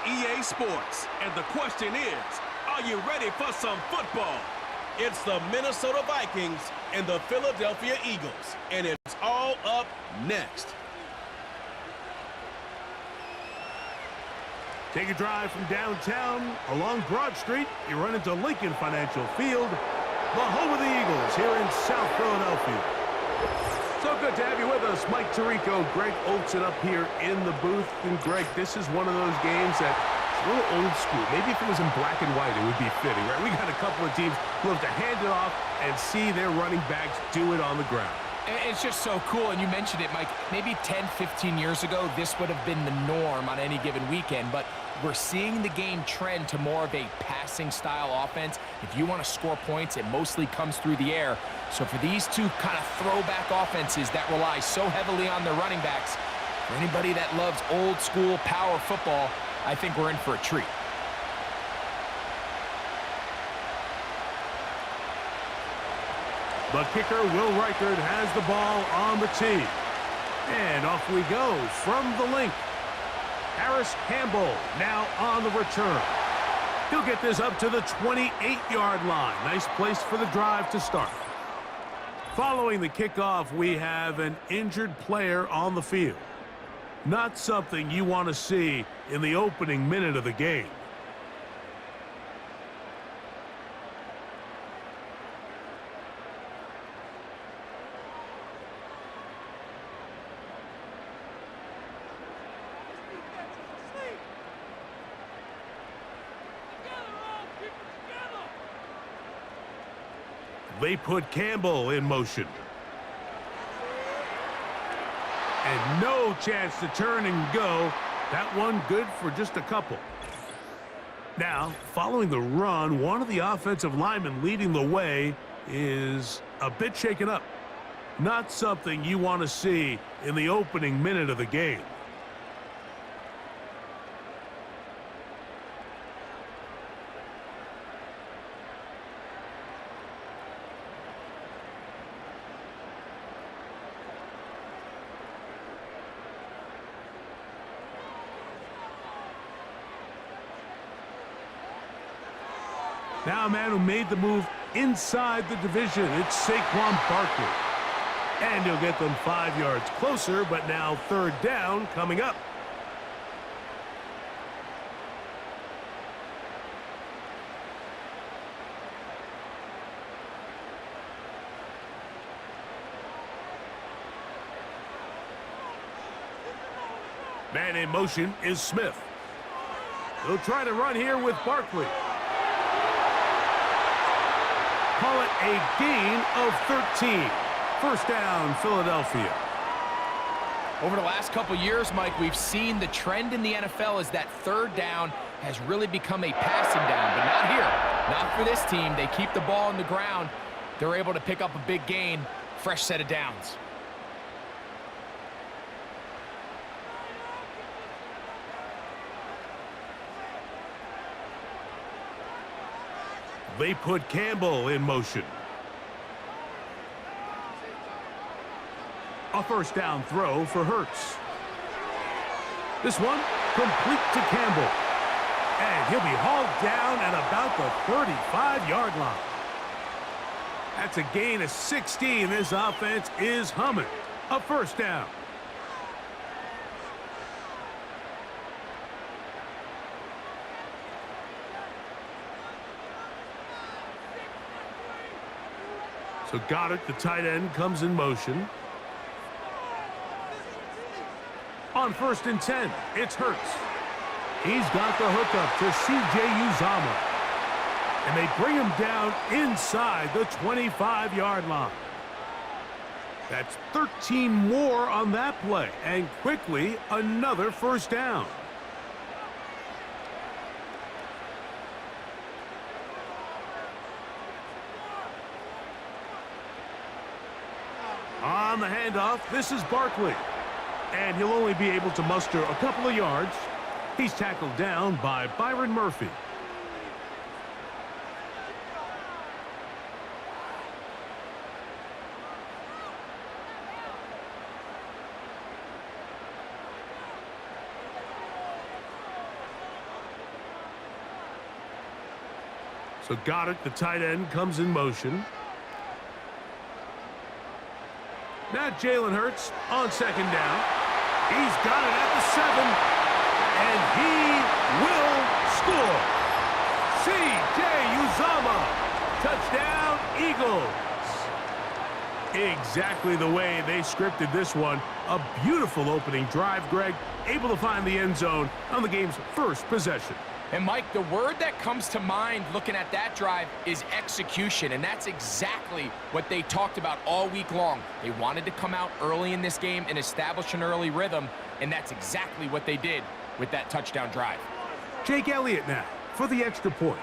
EA Sports. And the question is, are you ready for some football? It's the Minnesota Vikings and the Philadelphia Eagles. And it's all up next. Take a drive from downtown along Broad Street. You run into Lincoln Financial Field, the home of the Eagles here in South Philadelphia. So good to have you with us, Mike Tirico, Greg Olson up here in the booth. And Greg, this is one of those games that a little old school. Maybe if it was in black and white, it would be fitting, right? We got a couple of teams who love to hand it off and see their running backs do it on the ground. It's just so cool, and you mentioned it, Mike. Maybe 10, 15 years ago, this would have been the norm on any given weekend, but we're seeing the game trend to more of a passing-style offense. If you want to score points, it mostly comes through the air. So for these two kind of throwback offenses that rely so heavily on their running backs, for anybody that loves old-school power football, I think we're in for a treat. The kicker, Will Reichard, has the ball on the tee. And off we go from the link. Harris Campbell now on the return. He'll get this up to the 28-yard line. Nice place for the drive to start. Following the kickoff, we have an injured player on the field. Not something you want to see in the opening minute of the game. They put Campbell in motion. And no chance to turn and go. That one good for just a couple. Now, following the run, one of the offensive linemen leading the way is a bit shaken up. Not something you want to see in the opening minute of the game. Now a man who made the move inside the division. It's Saquon Barkley. And he'll get them 5 yards closer, but now third down coming up. Man in motion is Smith. They'll try to run here with Barkley. Call it a gain of 13. First down, Philadelphia. Over the last couple years, Mike, we've seen the trend in the NFL is that third down has really become a passing down, but not here. Not for this team. They keep the ball on the ground. They're able to pick up a big gain. Fresh set of downs. They put Campbell in motion. A first down throw for Hurts. This one complete to Campbell. And he'll be hauled down at about the 35-yard line. That's a gain of 16. This offense is humming. A first down. So Goddard, the tight end, comes in motion. On 1st and 10, it's Hurts. He's got the hookup to C.J. Uzomah. And they bring him down inside the 25-yard line. That's 13 more on that play. And quickly, another first down. On the handoff, this is Barkley. And he'll only be able to muster a couple of yards. He's tackled down by Byron Murphy. So got it. The tight end comes in motion. Now Jalen Hurts on second down. He's got it at the 7. And he will score. C.J. Uzomah. Touchdown, Eagles. Exactly the way they scripted this one. A beautiful opening drive, Greg. Able to find the end zone on the game's first possession. And, Mike, the word that comes to mind looking at that drive is execution, and that's exactly what they talked about all week long. They wanted to come out early in this game and establish an early rhythm, and that's exactly what they did with that touchdown drive. Jake Elliott now for the extra point.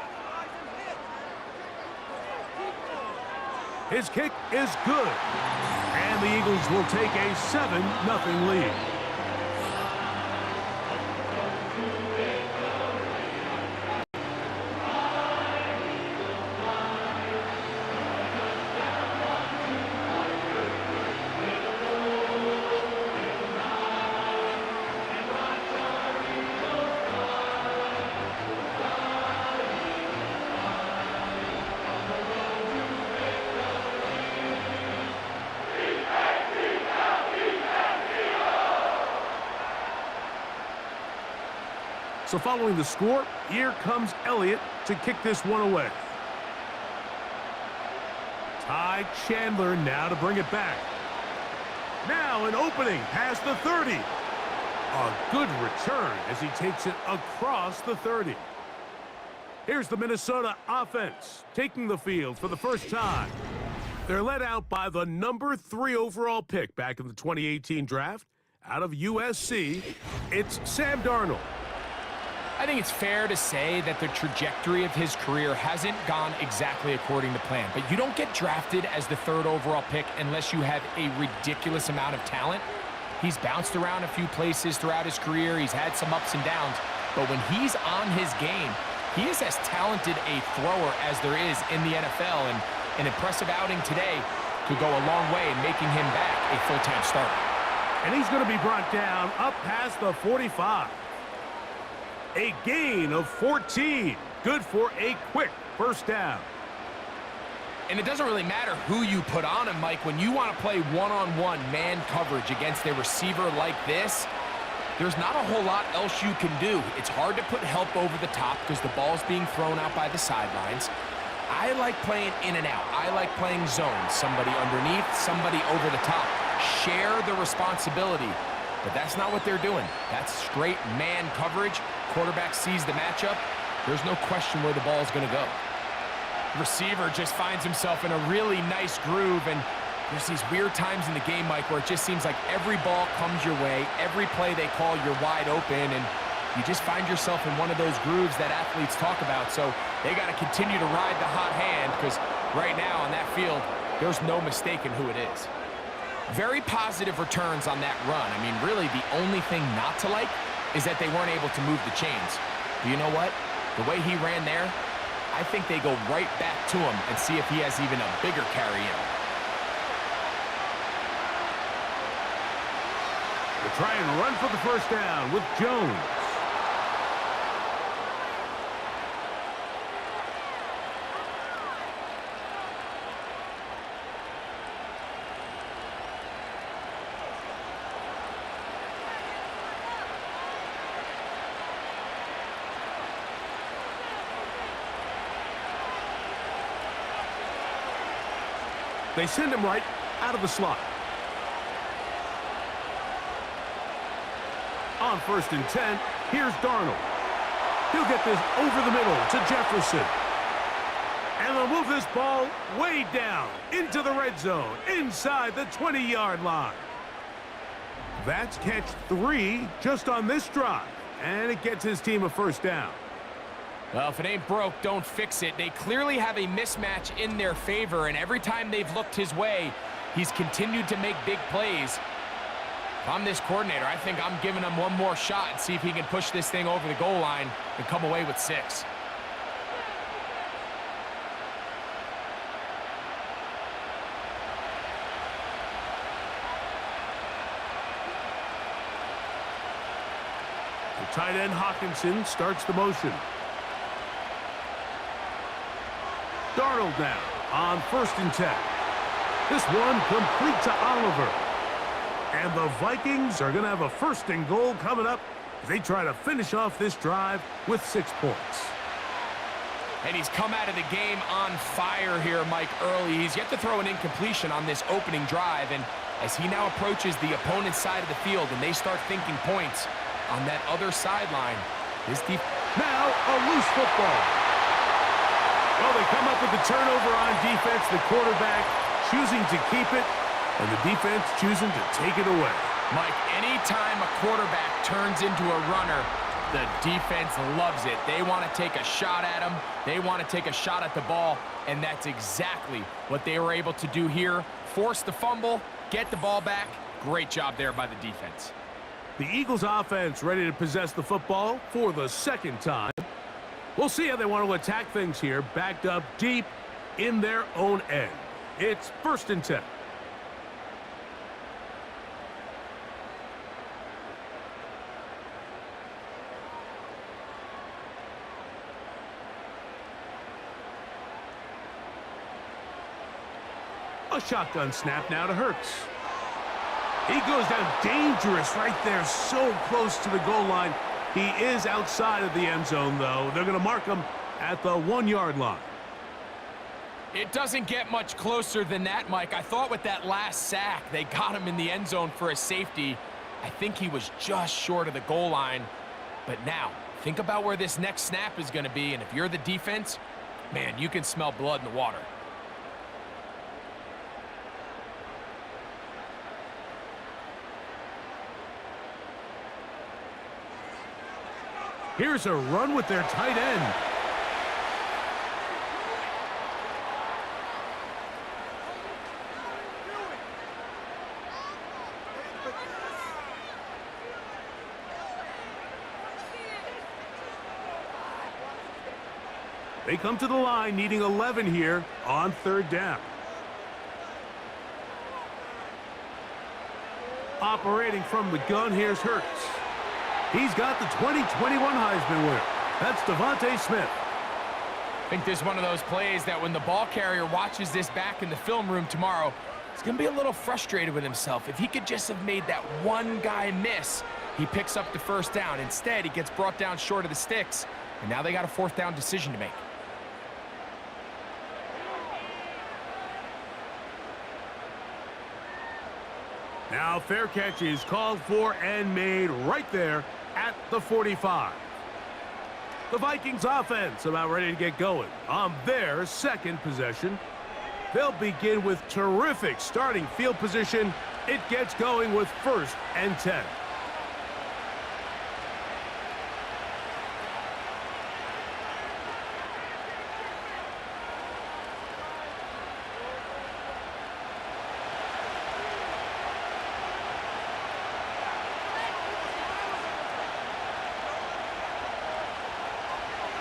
His kick is good, and the Eagles will take a 7-0 lead. So following the score, here comes Elliott to kick this one away. Ty Chandler now to bring it back. Now an opening past the 30. A good return as he takes it across the 30. Here's the Minnesota offense taking the field for the first time. They're led out by the number 3 overall pick back in the 2018 draft out of USC. It's Sam Darnold. I think it's fair to say that the trajectory of his career hasn't gone exactly according to plan. But you don't get drafted as the 3rd overall pick unless you have a ridiculous amount of talent. He's bounced around a few places throughout his career. He's had some ups and downs. But when he's on his game, he is as talented a thrower as there is in the NFL. And an impressive outing today could go a long way in making him back a full-time starter. And he's going to be brought down up past the 45. A gain of 14. Good for a quick first down. And it doesn't really matter who you put on him, Mike. When you want to play one-on-one man coverage against a receiver like this, there's not a whole lot else you can do. It's hard to put help over the top because the ball's being thrown out by the sidelines. I like playing in and out. I like playing zone. Somebody underneath, somebody over the top. Share the responsibility. But that's not what they're doing. That's straight man coverage. Quarterback sees the matchup. There's no question where the ball is going to go. Receiver just finds himself in a really nice groove, and there's these weird times in the game, Mike, where it just seems like every ball comes your way. Every play they call, you're wide open, and you just find yourself in one of those grooves that athletes talk about. So they got to continue to ride the hot hand because right now on that field, there's no mistaking who it is. Very positive returns on that run. I mean, really, the only thing not to like is that they weren't able to move the chains. But you know what? The way he ran there, I think they go right back to him and see if he has even a bigger carry in. They try and run for the first down with Jones. They send him right out of the slot. On 1st and 10, here's Darnold. He'll get this over the middle to Jefferson. And they'll move this ball way down into the red zone, inside the 20-yard line. That's catch 3 just on this drive, and it gets his team a first down. Well, if it ain't broke, don't fix it. They clearly have a mismatch in their favor, and every time they've looked his way, he's continued to make big plays. If I'm this coordinator, I think I'm giving him one more shot and see if he can push this thing over the goal line and come away with 6. The tight end Hawkinson starts the motion. Darnold now on 1st and 10. This one complete to Oliver. And the Vikings are going to have a 1st and goal coming up as they try to finish off this drive with 6 points. And he's come out of the game on fire here, Mike, early. He's yet to throw an incompletion on this opening drive. And as he now approaches the opponent's side of the field and they start thinking points on that other sideline, this now a loose football. Well, they come up with the turnover on defense. The quarterback choosing to keep it, and the defense choosing to take it away. Mike, anytime a quarterback turns into a runner, the defense loves it. They want to take a shot at him. They want to take a shot at the ball, and that's exactly what they were able to do here. Force the fumble, get the ball back. Great job there by the defense. The Eagles offense ready to possess the football for the 2nd time. We'll see how they want to attack things here, backed up deep in their own end. It's 1st and 10. A shotgun snap now to Hurts. He goes down dangerous right there, so close to the goal line. He is outside of the end zone, though. They're going to mark him at the 1-yard line. It doesn't get much closer than that, Mike. I thought with that last sack, they got him in the end zone for a safety. I think he was just short of the goal line. But now, think about where this next snap is going to be, and if you're the defense, man, you can smell blood in the water. Here's a run with their tight end. They come to the line needing 11 here on 3rd down. Operating from the gun, here's Hurts. He's got the 2021 Heisman winner. That's Devontae Smith. I think this is one of those plays that when the ball carrier watches this back in the film room tomorrow, he's going to be a little frustrated with himself. If he could just have made that one guy miss, he picks up the 1st down. Instead, he gets brought down short of the sticks, and now they got a 4th down decision to make. Now fair catch is called for and made right there at the 45. The Vikings offense about ready to get going on their 2nd possession. They'll begin with terrific starting field position. It gets going with 1st and 10.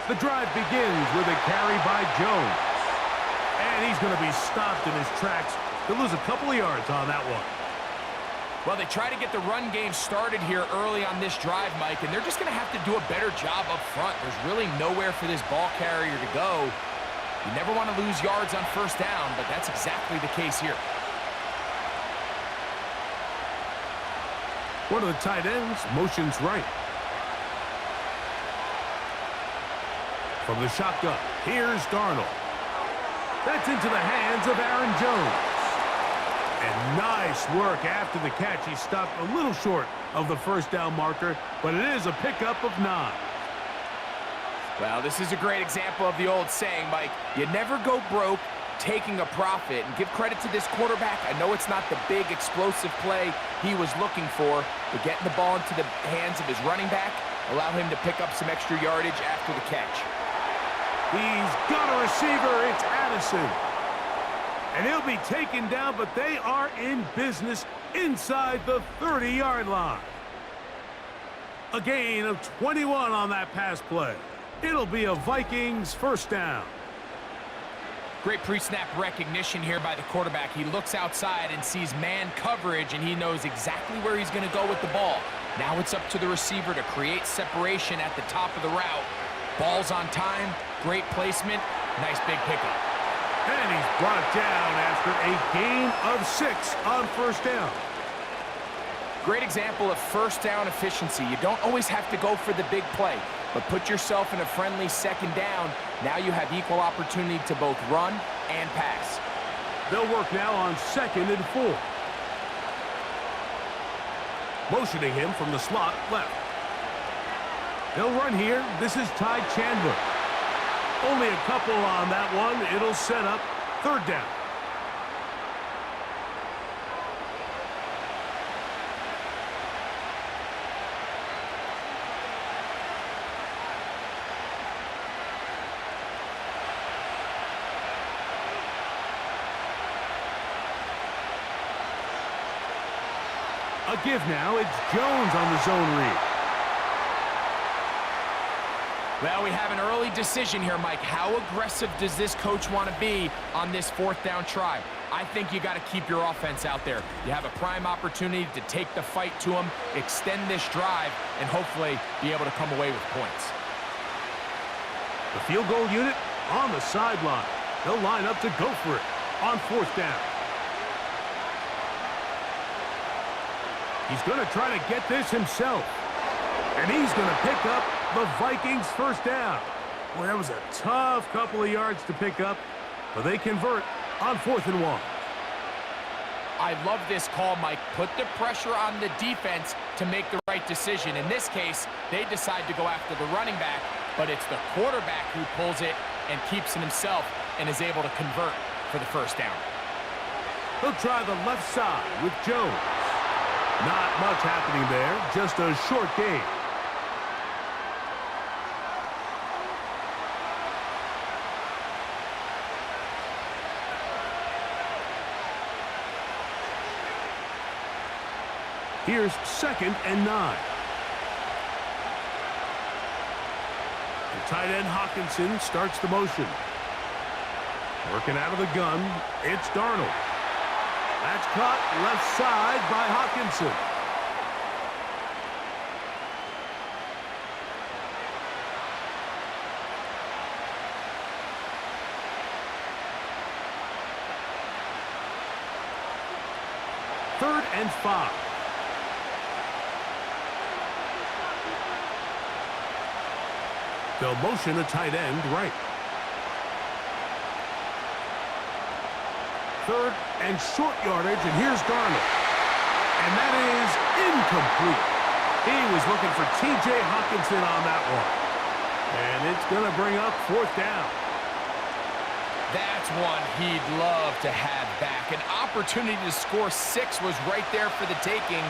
The drive begins with a carry by Jones. And he's going to be stopped in his tracks. He'll lose a couple of yards on that one. Well, they try to get the run game started here early on this drive, Mike, and they're just going to have to do a better job up front. There's really nowhere for this ball carrier to go. You never want to lose yards on 1st down, but that's exactly the case here. One of the tight ends motions right. From the shotgun, here's Darnold. That's into the hands of Aaron Jones. And nice work after the catch. He stopped a little short of the 1st down marker, but it is a pickup of 9. Well, this is a great example of the old saying, Mike. You never go broke taking a profit. And give credit to this quarterback. I know it's not the big explosive play he was looking for, but getting the ball into the hands of his running back allow him to pick up some extra yardage after the catch. He's got a receiver. It's Addison. And he'll be taken down, but they are in business inside the 30-yard line. A gain of 21 on that pass play. It'll be a Vikings 1st down. Great pre-snap recognition here by the quarterback. He looks outside and sees man coverage, and he knows exactly where he's going to go with the ball. Now it's up to the receiver to create separation at the top of the route. Ball's on time, great placement, nice big pickup. And he's brought down after a gain of 6 on first down. Great example of first down efficiency. You don't always have to go for the big play, but put yourself in a friendly second down. Now you have equal opportunity to both run and pass. They'll work now on 2nd and 4. Motioning him from the slot left. They'll run here. This is Ty Chandler. Only a couple on that one. It'll set up 3rd down. A give now. It's Jones on the zone read. Well, we have an early decision here, Mike. How aggressive does this coach want to be on this 4th down try? I think you got to keep your offense out there. You have a prime opportunity to take the fight to them, extend this drive, and hopefully be able to come away with points. The field goal unit on the sideline. They'll line up to go for it on 4th down. He's going to try to get this himself. And he's going to pick up the Vikings' 1st down. Well, that was a tough couple of yards to pick up, but they convert on 4th and 1. I love this call, Mike. Put the pressure on the defense to make the right decision. In this case, they decide to go after the running back, but it's the quarterback who pulls it and keeps it himself and is able to convert for the 1st down. He'll try the left side with Jones. Not much happening there, just a short gain. Here's 2nd and 9. The tight end Hawkinson starts the motion. Working out of the gun, it's Darnold. That's caught left side by Hawkinson. Third and 5. They'll motion a tight end right. 3rd and short yardage, and here's Darnold. And that is incomplete. He was looking for T.J. Hawkinson on that one. And it's going to bring up 4th down. That's one he'd love to have back. An opportunity to score 6 was right there for the taking.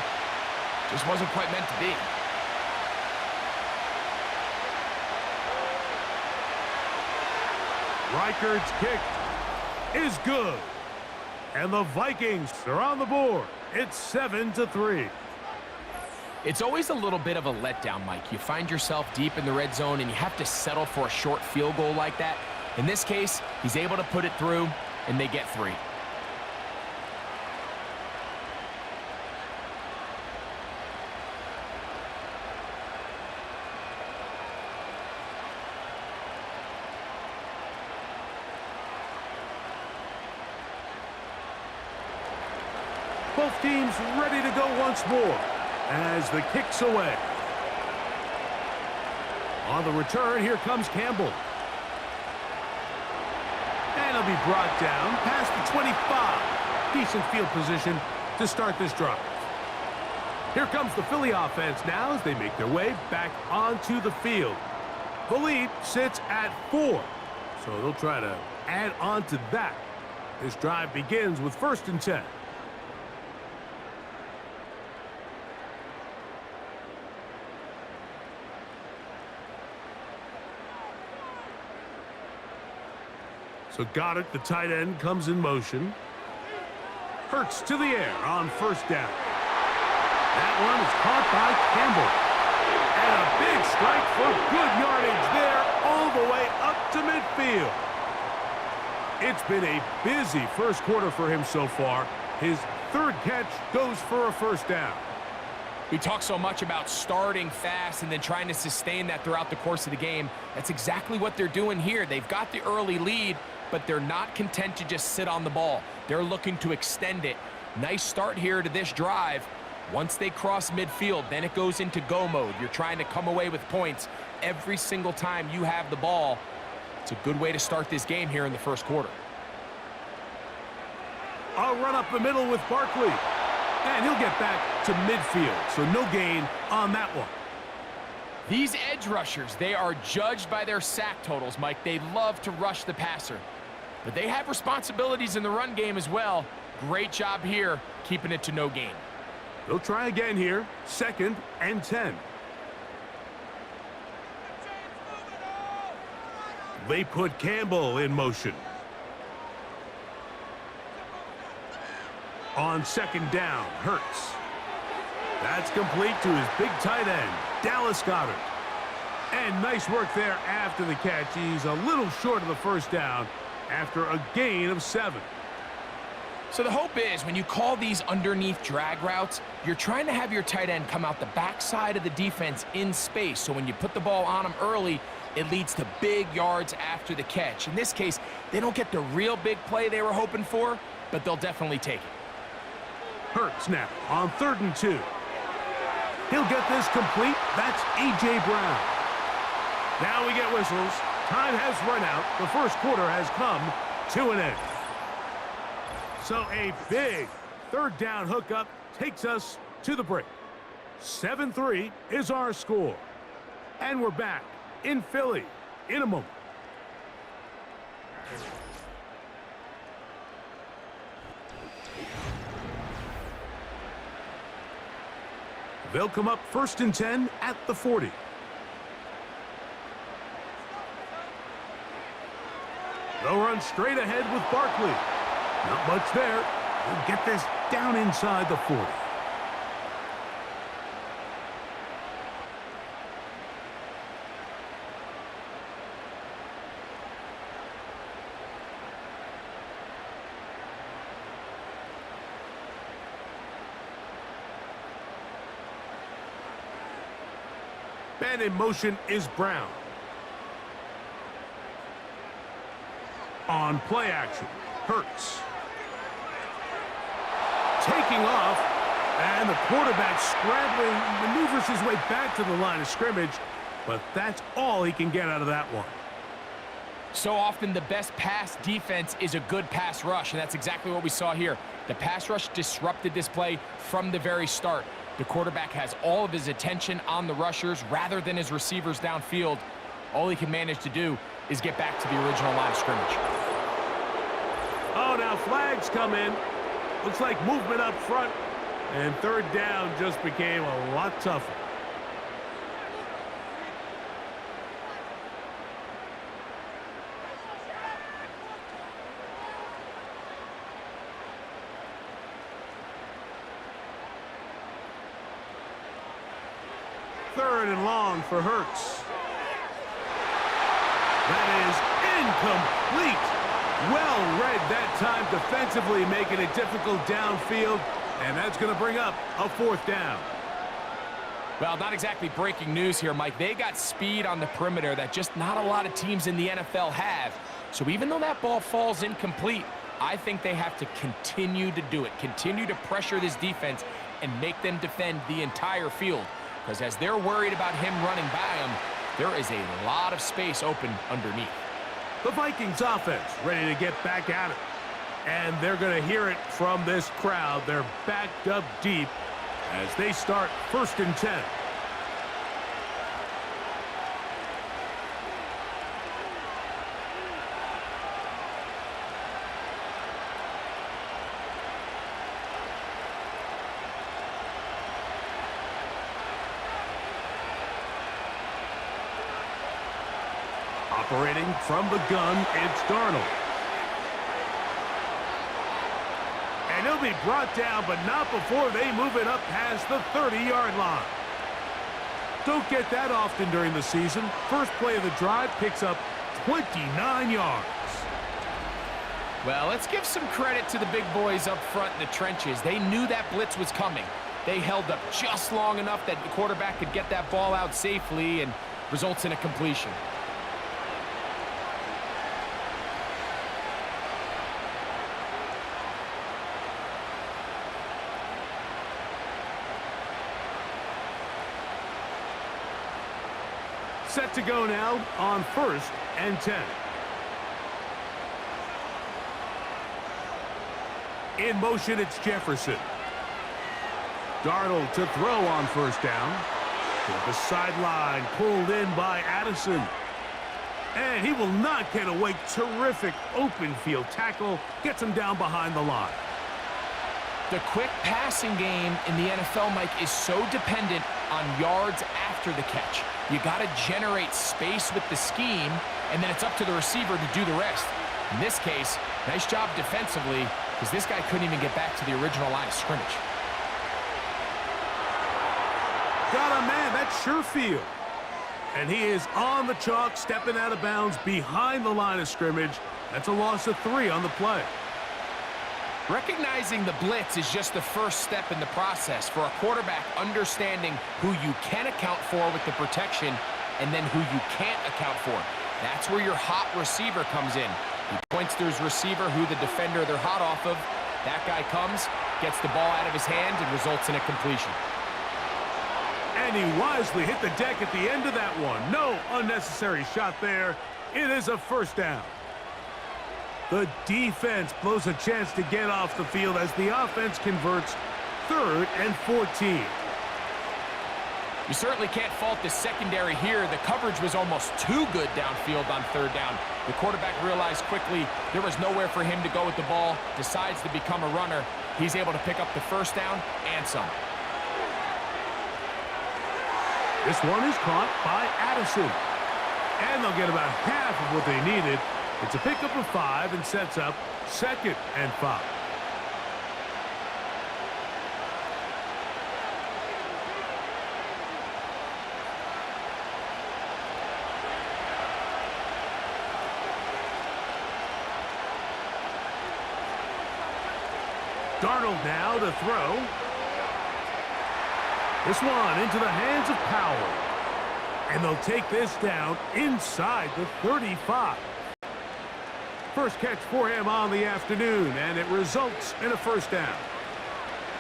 Just wasn't quite meant to be. Reichard's kick is good. And the Vikings are on the board. It's 7-3. It's always a little bit of a letdown, Mike. You find yourself deep in the red zone and you have to settle for a short field goal like that. In this case, he's able to put it through, and they get 3. Both teams ready to go once more as the kick's away. On the return, here comes Campbell. And he'll be brought down past the 25. Decent field position to start this drive. Here comes the Philly offense now as they make their way back onto the field. The lead sits at 4, so they'll try to add on to that. This drive begins with 1st and 10. So got it. The tight end comes in motion. Hurts to the air on 1st down. That one is caught by Campbell. And a big strike for good yardage there all the way up to midfield. It's been a busy 1st quarter for him so far. His 3rd catch goes for a 1st down. We talk so much about starting fast and then trying to sustain that throughout the course of the game. That's exactly what they're doing here. They've got the early lead, but they're not content to just sit on the ball. They're looking to extend it. Nice start here to this drive. Once they cross midfield, then it goes into go mode. You're trying to come away with points every single time you have the ball. It's a good way to start this game here in the first quarter. A run up the middle with Barkley. And he'll get back to midfield, so no gain on that one. These edge rushers, they are judged by their sack totals, Mike. They love to rush the passer. But they have responsibilities in the run game as well. Great job here, keeping it to no gain. They'll try again here, 2nd and 10. They put Campbell in motion. On 2nd down, Hurts. That's complete to his big tight end, Dallas Goedert. And nice work there after the catch. He's a little short of the first down after a gain of 7. So the hope is when you call these underneath drag routes, you're trying to have your tight end come out the backside of the defense in space. So when you put the ball on him early, it leads to big yards after the catch. In this case, they don't get the real big play they were hoping for, but they'll definitely take it. Hurts now on 3rd and 2. He'll get this complete. That's A.J. Brown. Now we get whistles. Time has run out. The first quarter has come to an end. So a big 3rd down hookup takes us to the break. 7-3 is our score. And we're back in Philly in a moment. They'll come up 1st and 10 at the 40. They'll run straight ahead with Barkley. Not much there. He'll get this down inside the 40. And in motion is Brown. On play action, Hurts. Taking off, and the quarterback scrambling, maneuvers his way back to the line of scrimmage, but that's all he can get out of that one. So often the best pass defense is a good pass rush, and that's exactly what we saw here. The pass rush disrupted this play from the very start. The quarterback has all of his attention on the rushers rather than his receivers downfield. All he can manage to do is get back to the original line of scrimmage. Oh, now flags come in. Looks like movement up front. And 3rd down just became a lot tougher. Third and long for Hurts. That is incomplete. Well read that time defensively, making it difficult downfield, and that's going to bring up a 4th down. Well, not exactly breaking news here, Mike. They got speed on the perimeter that just not a lot of teams in the NFL have. So even though that ball falls incomplete, I think they have to continue to do it, continue to pressure this defense and make them defend the entire field. Because as they're worried about him running by them, there is a lot of space open underneath. The Vikings offense ready to get back at it. And they're going to hear it from this crowd. They're backed up deep as they start 1st and 10. Operating from the gun, it's Darnold. And he'll be brought down, but not before they move it up past the 30-yard line. Don't get that often during the season. First play of the drive picks up 29 yards. Well, let's give some credit to the big boys up front in the trenches. They knew that blitz was coming. They held up just long enough that the quarterback could get that ball out safely and results in a completion. Set to go now on 1st and 10. In motion, it's Jefferson. Darnold to throw on 1st down. To the sideline, pulled in by Addison. And he will not get away. Terrific open field tackle. Gets him down behind the line. The quick passing game in the NFL, Mike, is so dependent on yards after the catch. You got to generate space with the scheme, and then it's up to the receiver to do the rest. In this case, nice job defensively, because this guy couldn't even get back to the original line of scrimmage. Got a man, that's Sherfield. And he is on the chalk, stepping out of bounds behind the line of scrimmage. That's a loss of 3 on the play. Recognizing the blitz is just the first step in the process for a quarterback understanding who you can account for with the protection and then who you can't account for. That's where your hot receiver comes in. He points to his receiver, who the defender they're hot off of. That guy comes, gets the ball out of his hand, and results in a completion. And he wisely hit the deck at the end of that one. No unnecessary shot there. It is a 1st down. The defense blows a chance to get off the field as the offense converts 3rd and 14. You certainly can't fault the secondary here. The coverage was almost too good downfield on 3rd down. The quarterback realized quickly there was nowhere for him to go with the ball, decides to become a runner. He's able to pick up the 1st down and some. This one is caught by Addison. And they'll get about half of what they needed. It's a pickup of 5 and sets up 2nd and 5. Darnold now to throw. This one into the hands of Powell. And they'll take this down inside the 35. First catch for him on the afternoon, and it results in a 1st down.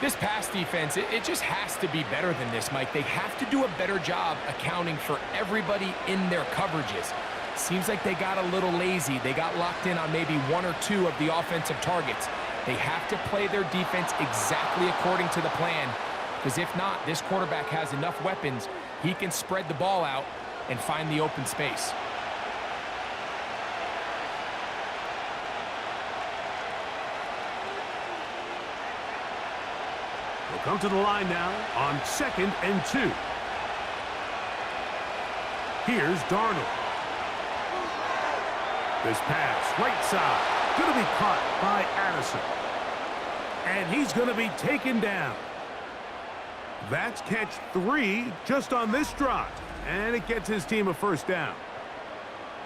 This pass defense, it just has to be better than this, Mike. They have to do a better job accounting for everybody in their coverages. Seems like they got a little lazy. They got locked in on maybe 1 or 2 of the offensive targets. They have to play their defense exactly according to the plan, because if not, this quarterback has enough weapons. He can spread the ball out and find the open space. We'll come to the line now on 2nd and 2. Here's Darnold. This pass, right side, going to be caught by Addison. And he's going to be taken down. That's catch 3 just on this drive. And it gets his team a 1st down.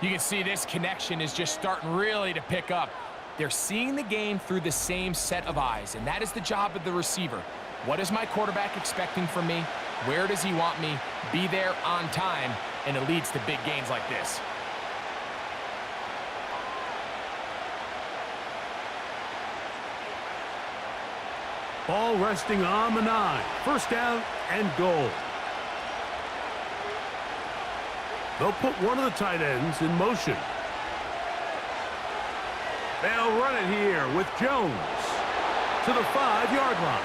You can see this connection is just starting really to pick up. They're seeing the game through the same set of eyes, and that is the job of the receiver. What is my quarterback expecting from me? Where does he want me? Be there on time, and it leads to big gains like this. Ball resting on the 9. 1st down and goal. They'll put one of the tight ends in motion. They'll run it here with Jones to the 5-yard line.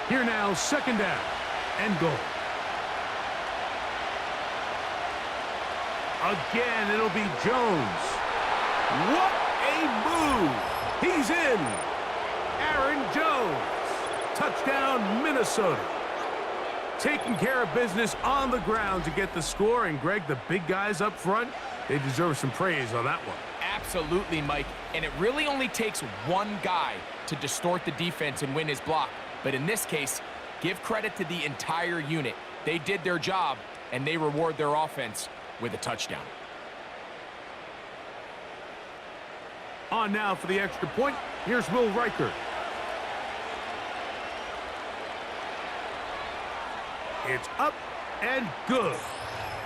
Here now, 2nd down and goal. Again, it'll be Jones. What a move! He's in. Aaron Jones. Touchdown, Minnesota. Taking care of business on the ground to get the score. And, Greg, the big guys up front, they deserve some praise on that one. Absolutely, Mike. And it really only takes one guy to distort the defense and win his block. But in this case, Give credit to the entire unit. They did their job, and they reward their offense with a touchdown. On now for the extra point. Here's Will Reichert. It's up and good.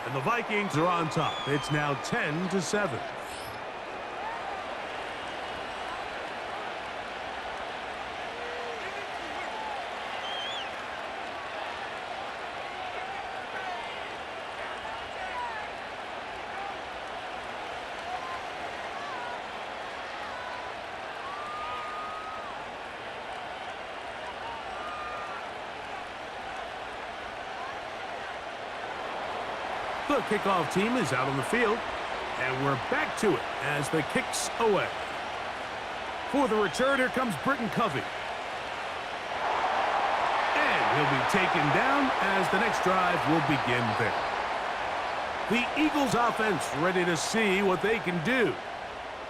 And the Vikings are on top. It's now 10-7. The kickoff team is out on the field, and we're back to it as the kick's away. For the return, here comes Britton Covey. And he'll be taken down as the next drive will begin there. The Eagles offense ready to see what they can do.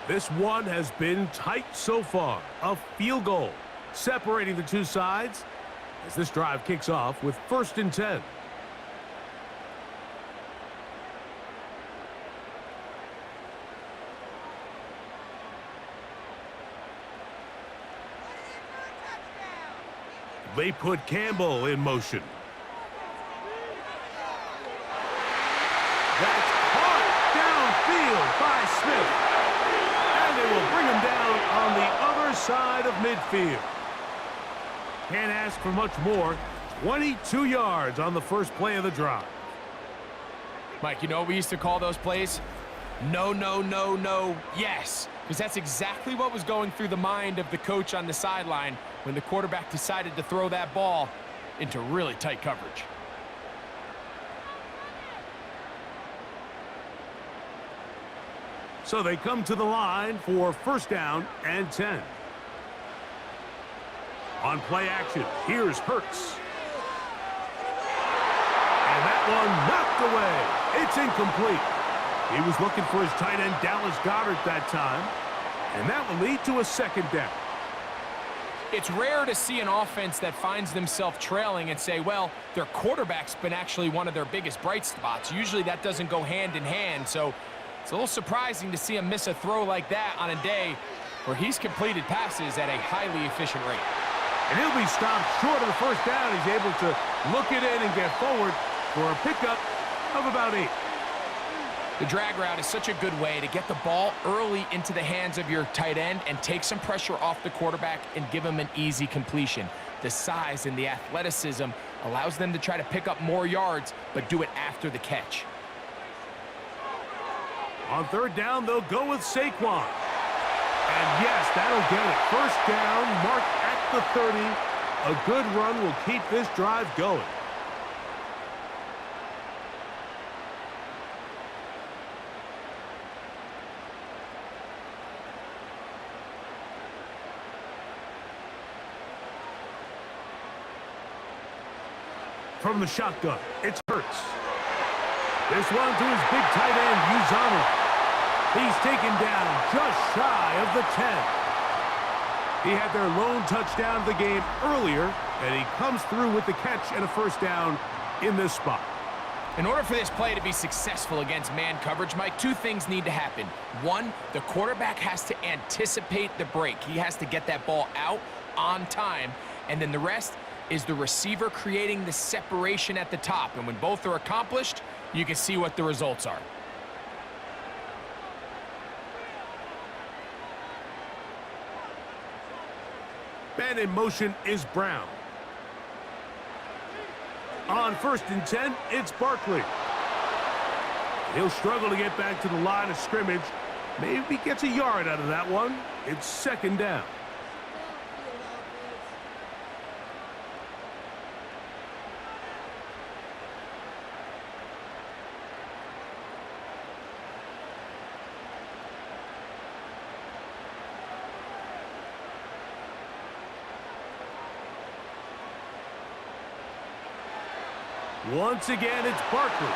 This one has been tight so far. A field goal separating the two sides as this drive kicks off with 1st and 10. They put Campbell in motion. That's caught downfield by Smith. And they will bring him down on the other side of midfield. Can't ask for much more. 22 yards on the first play of the drive. Mike, you know what we used to call those plays? No, no, no, no, yes. Because that's exactly what was going through the mind of the coach on the sideline when the quarterback decided to throw that ball into really tight coverage. So they come to the line for 1st down and 10. On play action, here's Hurts. And that one knocked away. It's incomplete. He was looking for his tight end, Dallas Goedert, that time. And that will lead to a 2nd down. It's rare to see an offense that finds themselves trailing and say, well, their quarterback's been actually one of their biggest bright spots. Usually that doesn't go hand in hand, so it's a little surprising to see him miss a throw like that on a day where he's completed passes at a highly efficient rate. And he'll be stopped short of the 1st down. He's able to look it in and get forward for a pickup of about 8. The drag route is such a good way to get the ball early into the hands of your tight end and take some pressure off the quarterback and give him an easy completion. The size and the athleticism allows them to try to pick up more yards, but do it after the catch. On 3rd down, they'll go with Saquon. And yes, that'll get it. 1st down, marked at the 30. A good run will keep this drive going. From the shotgun, it's Hurts. This one to his big tight end, Uzama. He's taken down just shy of the 10. He had their lone touchdown of the game earlier, and he comes through with the catch and a 1st down in this spot. In order for this play to be successful against man coverage, Mike, 2 things need to happen. 1, the quarterback has to anticipate the break. He has to get that ball out on time, and then the rest is the receiver creating the separation at the top. And when both are accomplished, you can see what the results are. And in motion is Brown. On 1st and 10, it's Barkley. He'll struggle to get back to the line of scrimmage. Maybe gets a yard out of that one. It's 2nd down. Once again, it's Barkley.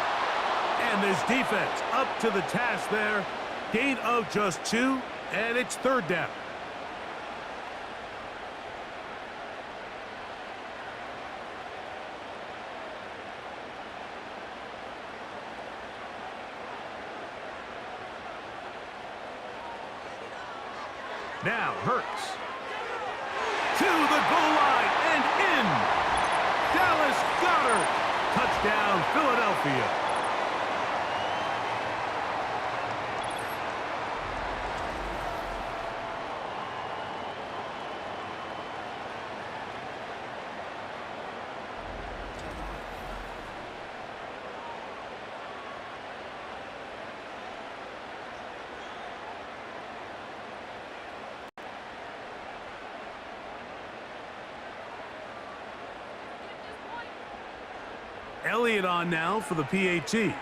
And this defense up to the task there. Gain of just 2, and it's 3rd down. Now Hurts. To the goal line and in. Dallas Goedert. Touchdown, Philadelphia. Elliott on now for the PAT. He's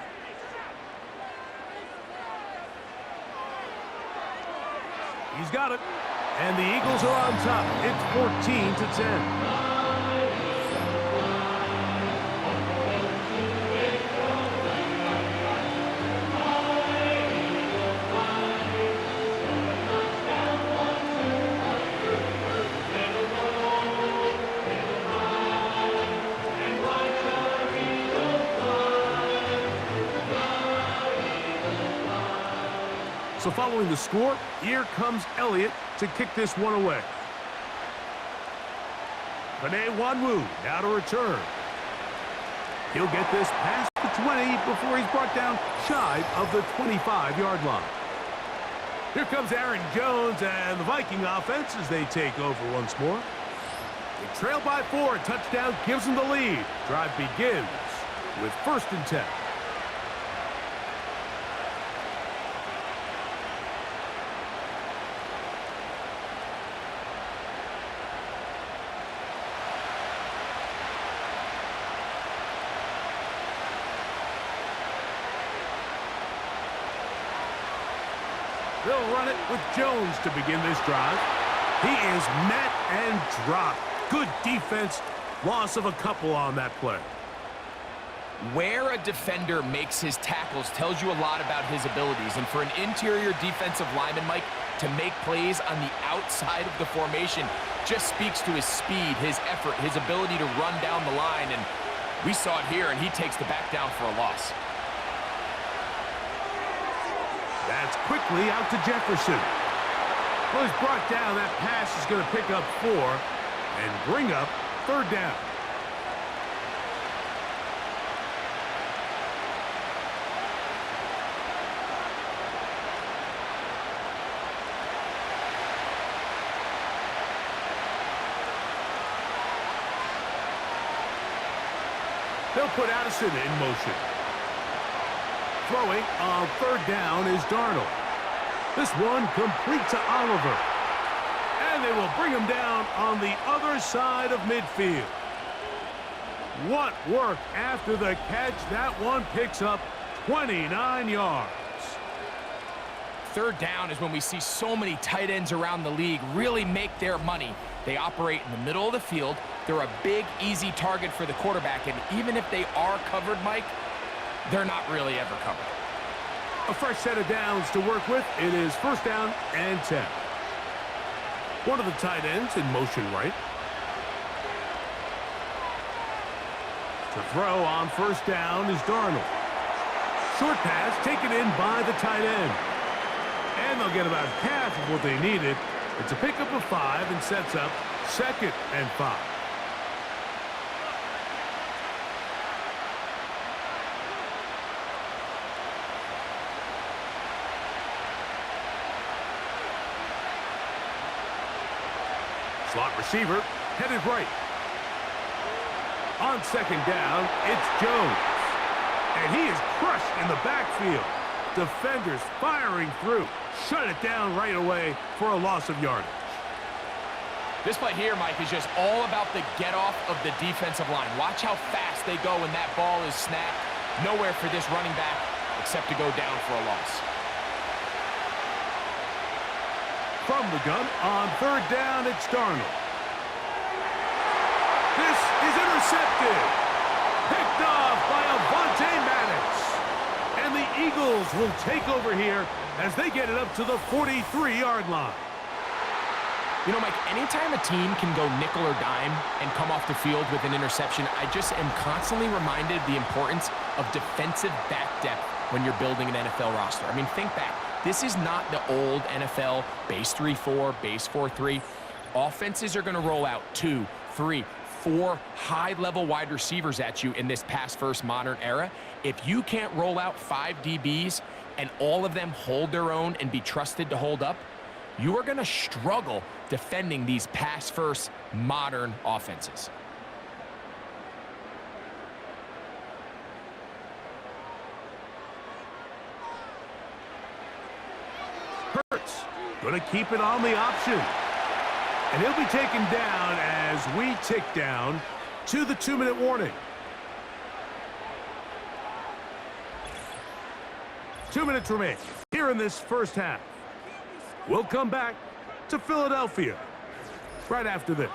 got it. And the Eagles are on top. It's 14-10. So following the score, here comes Elliott to kick this one away. Panay Wanwu now to return. He'll get this past the 20 before he's brought down shy of the 25-yard line. Here comes Aaron Jones and the Viking offense as they take over once more. They trail by 4. Touchdown gives them the lead. Drive begins with 1st and 10. They'll run it with Jones to begin this drive. He is met and dropped. Good defense. Loss of a couple on that play. Where a defender makes his tackles tells you a lot about his abilities. And for an interior defensive lineman, Mike, to make plays on the outside of the formation just speaks to his speed, his effort, his ability to run down the line. And we saw it here, and he takes the back down for a loss. That's quickly out to Jefferson. Well, he's brought down. That pass is going to pick up 4 and bring up 3rd down. They'll put Addison in motion. Throwing on 3rd down is Darnold. This one complete to Oliver. And they will bring him down on the other side of midfield. What work after the catch. That one picks up 29 yards. 3rd down is when we see so many tight ends around the league really make their money. They operate in the middle of the field. They're a big, easy target for the quarterback. And even if they are covered, Mike, they're not really ever covered. A fresh set of downs to work with. It is 1st down and 10. One of the tight ends in motion right. To throw on 1st down is Darnold. Short pass taken in by the tight end. And they'll get about half of what they needed. It's a pickup of 5 and sets up 2nd and 5. Slot receiver headed right. On 2nd down, it's Jones. And he is crushed in the backfield. Defenders firing through. Shut it down right away for a loss of yardage. This play here, Mike, is just all about the get-off of the defensive line. Watch how fast they go when that ball is snapped. Nowhere for this running back except to go down for a loss. From the gun on 3rd down, it's Darnold. This is intercepted. Picked off by Avonte Madden. And the Eagles will take over here as they get it up to the 43-yard line. You know, Mike, anytime a team can go nickel or dime and come off the field with an interception, I just am constantly reminded of the importance of defensive back depth when you're building an NFL roster. I mean, think back. This is not the old NFL base 3-4, base 4-3. Offenses are going to roll out 2, 3, 4 high-level wide receivers at you in this pass-first modern era. If you can't roll out 5 DBs and all of them hold their own and be trusted to hold up, you are going to struggle defending these pass-first modern offenses. Hurts going to keep it on the option. And he'll be taken down as we tick down to the 2-minute warning. 2 minutes remain here in this first half. We'll come back to Philadelphia right after this.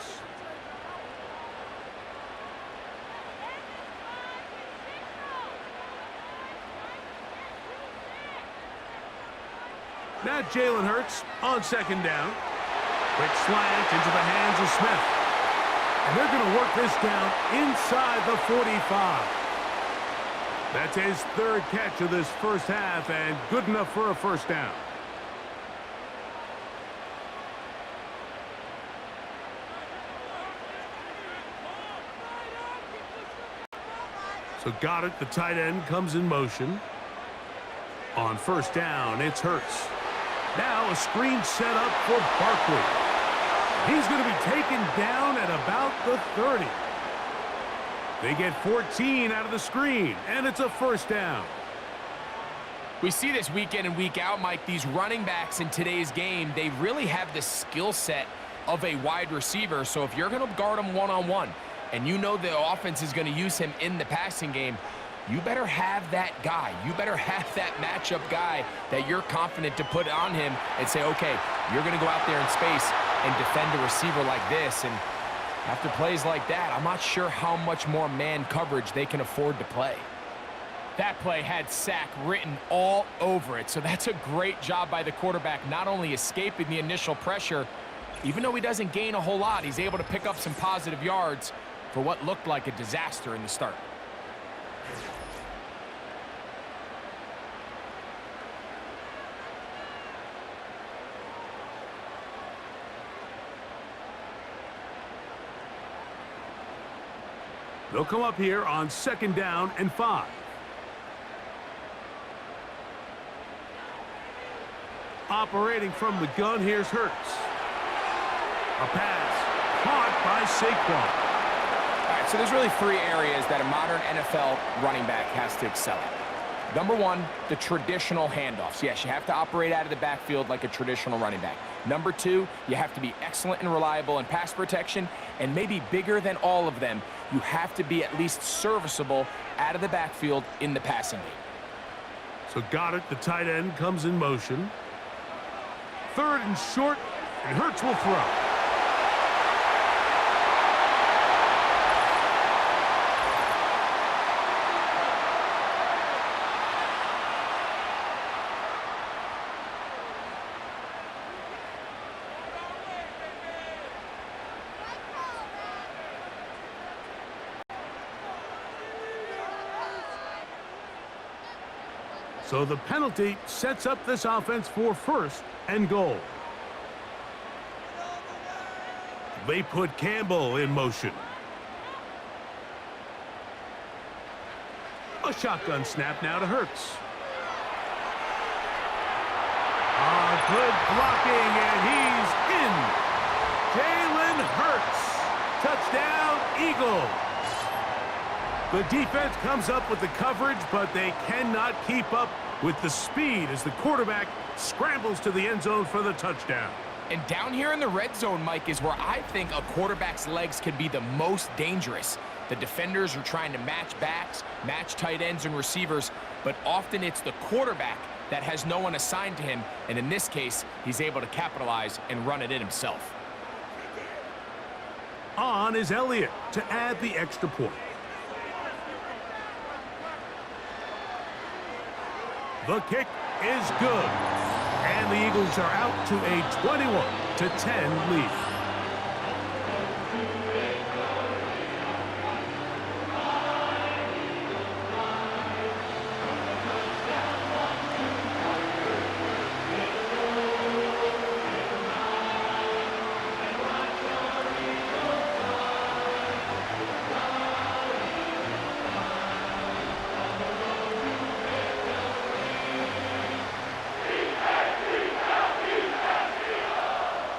Now Jalen Hurts on second down. Quick slant into the hands of Smith. And they're going to work this down inside the 45. That's his 3rd catch of this first half and good enough for a first down. So Goddard, the tight end, comes in motion. On first down, it's Hurts. Now a screen set up for Barkley. He's going to be taken down at about the 30. They get 14 out of the screen, and it's a first down. We see this week in and week out, Mike. These running backs in today's game, they really have the skill set of a wide receiver. So if you're going to guard him one-on-one, and you know the offense is going to use him in the passing game, you better have that guy. You better have that matchup guy that you're confident to put on him and say, okay, you're going to go out there in space and defend a receiver like this. And after plays like that, I'm not sure how much more man coverage they can afford to play. That play had sack written all over it. So that's a great job by the quarterback, not only escaping the initial pressure, even though he doesn't gain a whole lot, he's able to pick up some positive yards for what looked like a disaster in the start. They'll come up here on second down and 5. Operating from the gun, here's Hurts. A pass caught by Saquon. All right, so there's really 3 areas that a modern NFL running back has to excel at. Number 1, the traditional handoffs. Yes, you have to operate out of the backfield like a traditional running back. Number 2, you have to be excellent and reliable in pass protection, and maybe bigger than all of them, you have to be at least serviceable out of the backfield in the passing game. So Goddard, the tight end, comes in motion. 3rd and short, and Hurts will throw. So the penalty sets up this offense for 1st and goal. They put Campbell in motion. A shotgun snap now to Hurts. Good blocking, and he's in. Jalen Hurts. Touchdown, Eagles. The defense comes up with the coverage, but they cannot keep up with the speed as the quarterback scrambles to the end zone for the touchdown. And down here in the red zone, Mike, is where I think a quarterback's legs can be the most dangerous. The defenders are trying to match backs, match tight ends and receivers, but often it's the quarterback that has no one assigned to him, and in this case, he's able to capitalize and run it in himself. On is Elliott to add the extra point. The kick is good. And the Eagles are out to a 21-10 lead.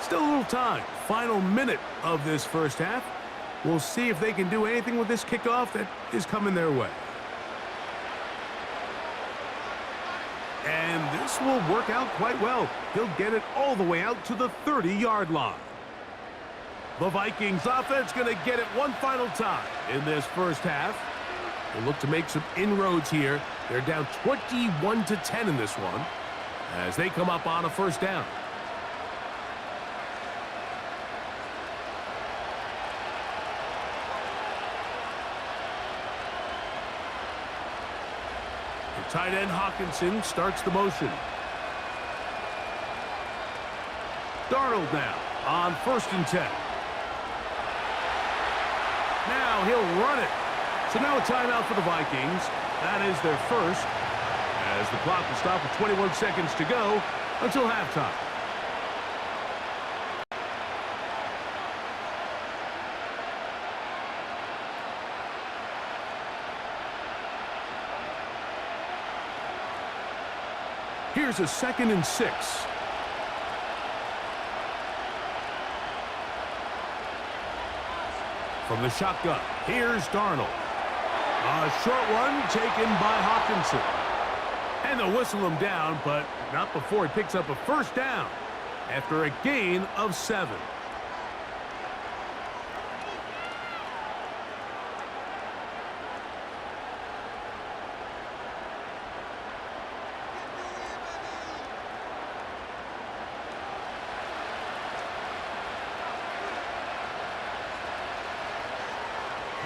Still a little time. Final minute of this first half. We'll see if they can do anything with this kickoff that is coming their way. And this will work out quite well. He'll get it all the way out to the 30-yard line. The Vikings offense going to get it one final time in this first half. They look to make some inroads here. They're down 21-10 in this one as they come up on a first down. The tight end Hawkinson starts the motion. Darnold now on 1st and 10. Now he'll run it. So now a timeout for the Vikings. That is their first, as the clock will stop with 21 seconds to go until halftime. Here's a 2nd and 6. From the shotgun, here's Darnold. A short one taken by Hawkinson. And they'll whistle him down, but not before he picks up a first down after a gain of 7.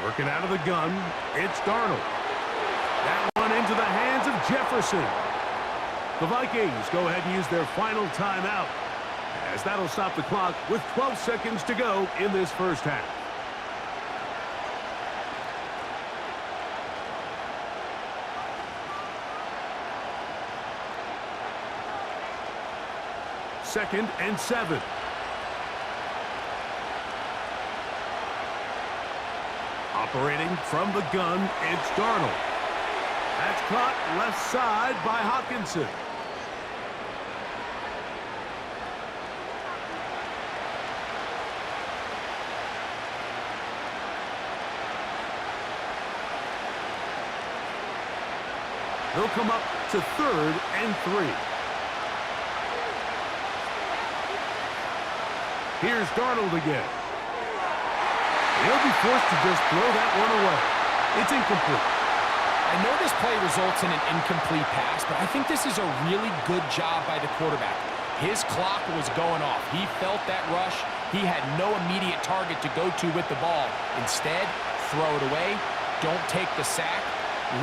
Working out of the gun, it's Darnold. That one into the hands of Jefferson. The Vikings go ahead and use their final timeout, as that'll stop the clock with 12 seconds to go in this first half. Second and 7. Operating from the gun, it's Darnold. That's caught left side by Hawkinson. They'll come up to 3rd and 3. Here's Darnold again. He'll be forced to just throw that one away. It's incomplete. I know this play results in an incomplete pass, but I think this is a really good job by the quarterback. His clock was going off. He felt that rush. He had no immediate target to go to with the ball. Instead, throw it away. Don't take the sack.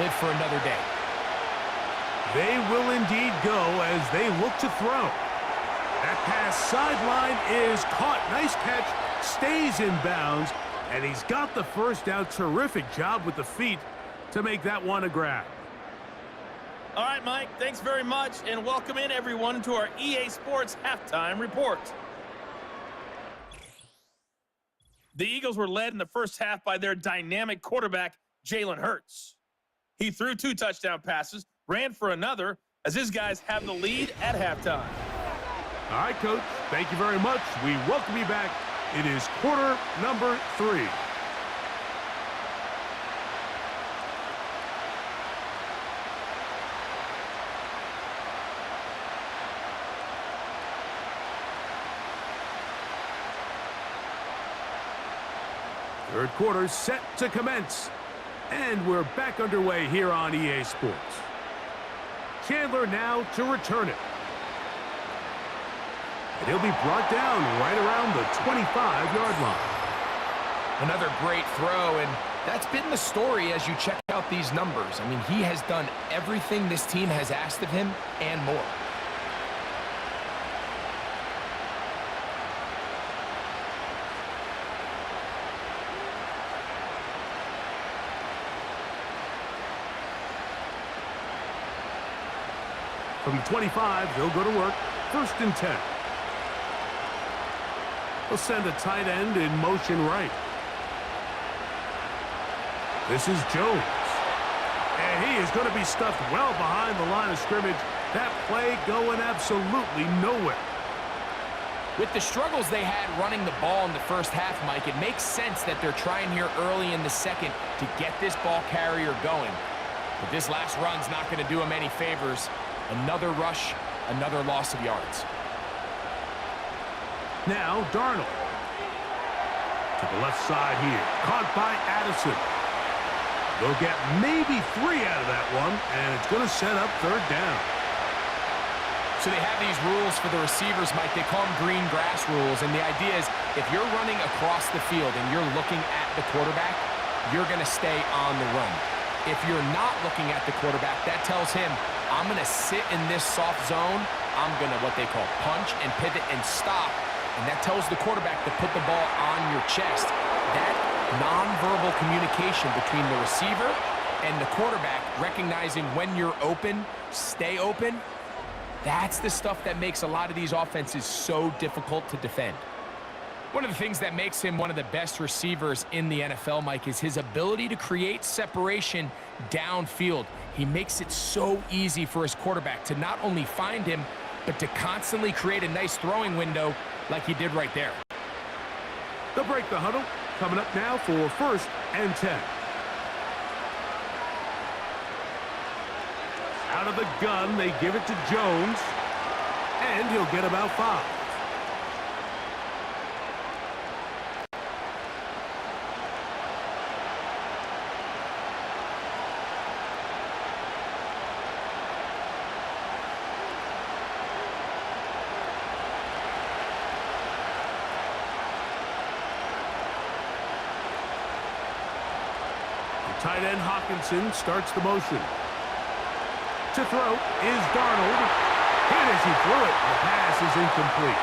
Live for another day. They will indeed go as they look to throw. That pass sideline is caught. Nice catch. Stays in bounds. And he's got the first down. Terrific job with the feet to make that one a grab. All right, Mike, thanks very much, and welcome in everyone to our EA Sports Halftime Report. The Eagles were led in the first half by their dynamic quarterback, Jalen Hurts. He threw 2 touchdown passes, ran for another, as his guys have the lead at halftime. All right, Coach, thank you very much. We welcome you back. It is quarter number 3. Third quarter set to commence. And we're back underway here on EA Sports. Chandler now to return it. And he'll be brought down right around the 25-yard line. Another great throw, and that's been the story as you check out these numbers. I mean, he has done everything this team has asked of him and more. From the 25, they'll go to work. 1st and 10. They'll send a tight end in motion right. This is Jones. And he is going to be stuffed well behind the line of scrimmage. That play going absolutely nowhere. With the struggles they had running the ball in the first half, Mike, it makes sense that they're trying here early in the second to get this ball carrier going. But this last run's not going to do him any favors. Another rush, another loss of yards. Now Darnold. To the left side here. Caught by Addison. They'll get maybe 3 out of that one, and it's going to set up third down. So they have these rules for the receivers, Mike. They call them green grass rules, and the idea is if you're running across the field and you're looking at the quarterback, you're going to stay on the run. If you're not looking at the quarterback, that tells him, I'm going to sit in this soft zone. I'm going to what they call punch and pivot and stop, and that tells the quarterback to put the ball on your chest. That nonverbal communication between the receiver and the quarterback, recognizing when you're open, stay open, that's the stuff that makes a lot of these offenses so difficult to defend. One of the things that makes him one of the best receivers in the NFL, Mike, is his ability to create separation downfield. He makes it so easy for his quarterback to not only find him, but to constantly create a nice throwing window like he did right there. They'll break the huddle. Coming up now for 1st and 10. Out of the gun, they give it to Jones, and he'll get about 5. Tight end Hawkinson starts the motion. To throw is Darnold. Hit as he threw it. The pass is incomplete.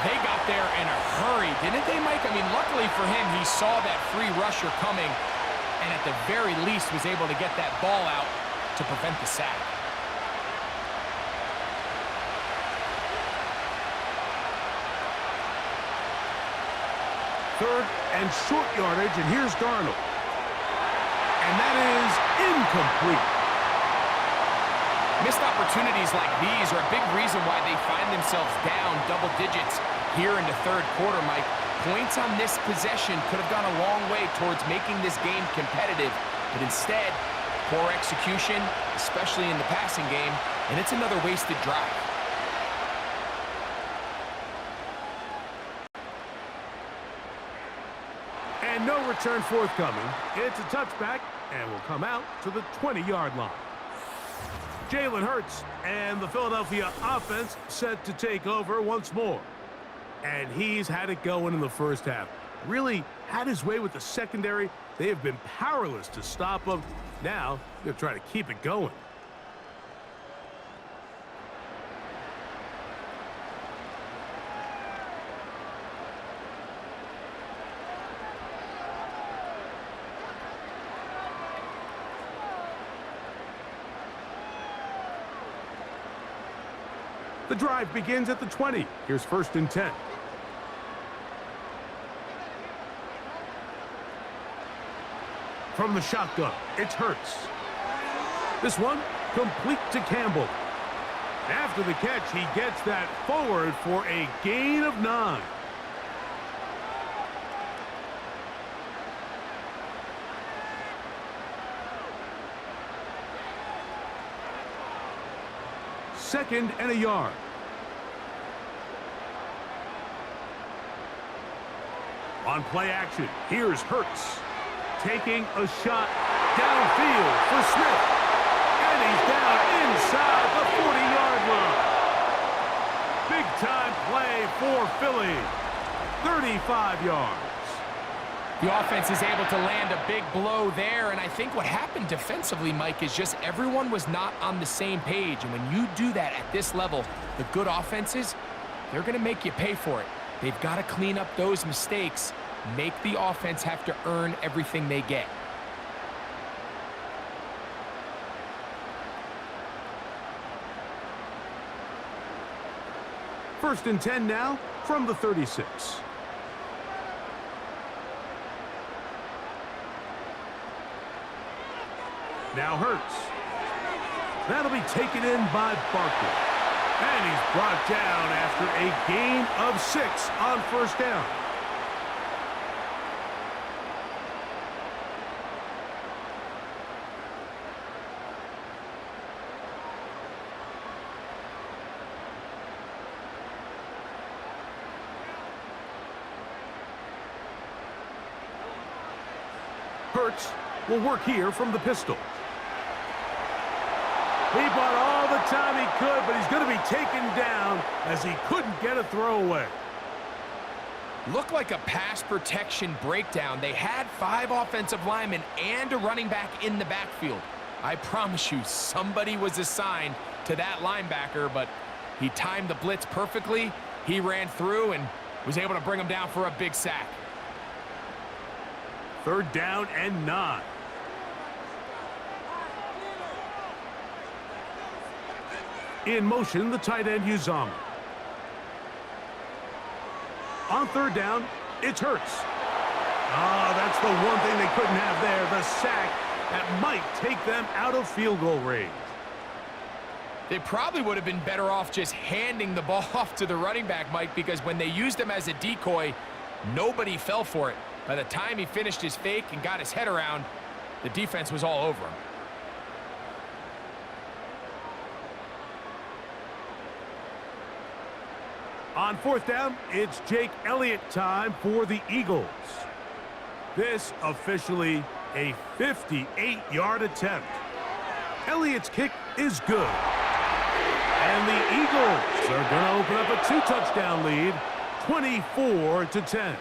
They got there in a hurry, didn't they, Mike? I mean, luckily for him, he saw that free rusher coming, and at the very least was able to get that ball out to prevent the sack. Third and short yardage, and here's Darnold. And that is incomplete. Missed opportunities like these are a big reason why they find themselves down double digits here in the third quarter, Mike. Points on this possession could have gone a long way towards making this game competitive, but instead, poor execution, especially in the passing game, and it's another wasted drive. And no return forthcoming. It's a touchback, and will come out to the 20-yard line. Jalen Hurts and the Philadelphia offense set to take over once more. And he's had it going in the first half. Really had his way with the secondary. They have been powerless to stop him. Now they're trying to keep it going. The drive begins at the 20. Here's 1st and 10. From the shotgun, it's Hurts. This one, complete to Campbell. After the catch, he gets that forward for a gain of 9. Second and a yard. On play action, here's Hurts. Taking a shot downfield for Smith. And he's down inside the 40-yard line. Big-time play for Philly. 35 yards. The offense is able to land a big blow there, and I think what happened defensively, Mike, is just everyone was not on the same page. And when you do that at this level, the good offenses, they're going to make you pay for it. They've got to clean up those mistakes, make the offense have to earn everything they get. First and 10 now from the 36. Now Hurts. That'll be taken in by Barkley. And he's brought down after a gain of 6 on first down. Hurts will work here from the pistol. He bought all the time he could, but he's going to be taken down as he couldn't get a throwaway. Looked like a pass protection breakdown. They had 5 offensive linemen and a running back in the backfield. I promise you, somebody was assigned to that linebacker, but he timed the blitz perfectly. He ran through and was able to bring him down for a big sack. 3rd down and 9. In motion, the tight end, Uzama. On 3rd down, it's Hurts. Oh, that's the one thing they couldn't have there, the sack that might take them out of field goal range. They probably would have been better off just handing the ball off to the running back, Mike, because when they used him as a decoy, nobody fell for it. By the time he finished his fake and got his head around, the defense was all over him. On 4th down, it's Jake Elliott time for the Eagles. This officially a 58-yard attempt. Elliott's kick is good. And the Eagles are going to open up a 2-touchdown lead, 24-10.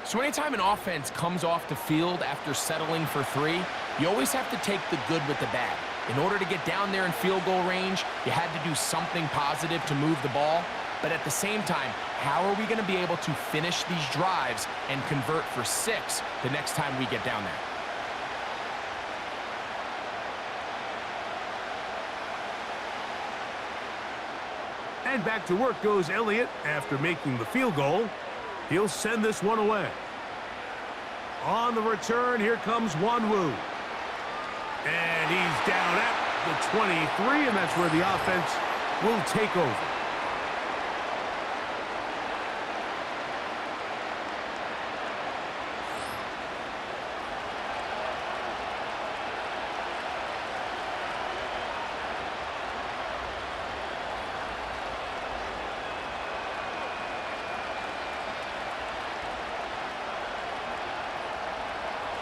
So anytime an offense comes off the field after settling for 3, you always have to take the good with the bad. In order to get down there in field goal range, you had to do something positive to move the ball. But at the same time, how are we going to be able to finish these drives and convert for 6 the next time we get down there? And back to work goes Elliott after making the field goal. He'll send this one away. On the return, here comes Wanwu. And he's down at the 23, and that's where the offense will take over.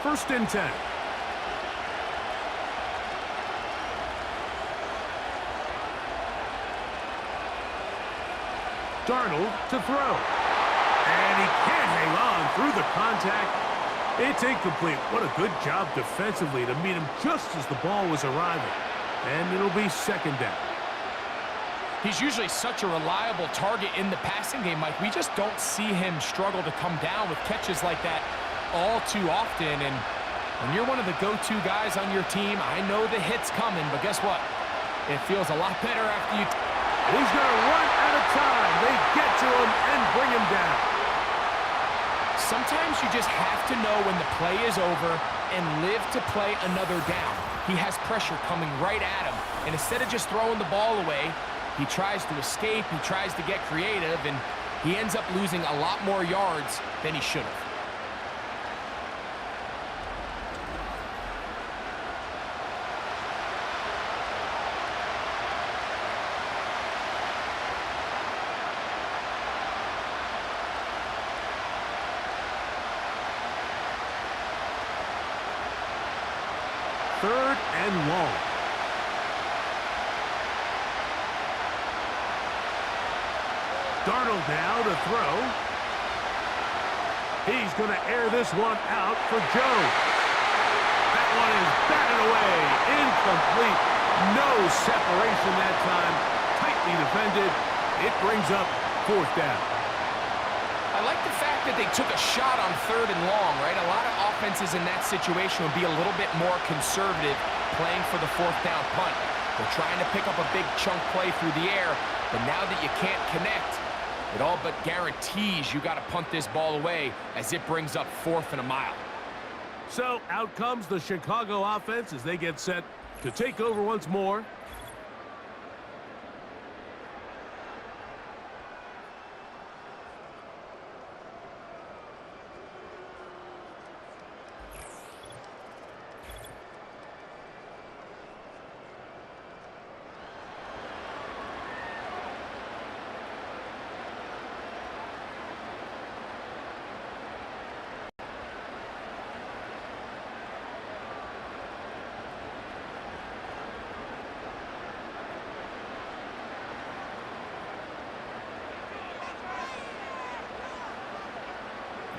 First and 10. Darnold to throw. And he can't hang on through the contact. It's incomplete. What a good job defensively to meet him just as the ball was arriving. And it'll be 2nd down. He's usually such a reliable target in the passing game, Mike. We just don't see him struggle to come down with catches like that all too often. And when you're one of the go-to guys on your team, I know the hit's coming, but guess what? It feels a lot better after you... He's going to run out of time. They get to him and bring him down. Sometimes you just have to know when the play is over and live to play another down. He has pressure coming right at him, and instead of just throwing the ball away, he tries to escape, he tries to get creative, and he ends up losing a lot more yards than he should have. Third and long. Darnold now to throw. He's going to air this one out for Jones. That one is batted away. Incomplete. No separation that time. Tightly defended. It brings up 4th down. I like the fact that they took a shot on 3rd and long, right? A lot of offenses in that situation would be a little bit more conservative playing for the 4th down punt. They're trying to pick up a big chunk play through the air, but now that you can't connect, it all but guarantees you got to punt this ball away as it brings up 4th and a mile. So out comes the Chicago offense as they get set to take over once more.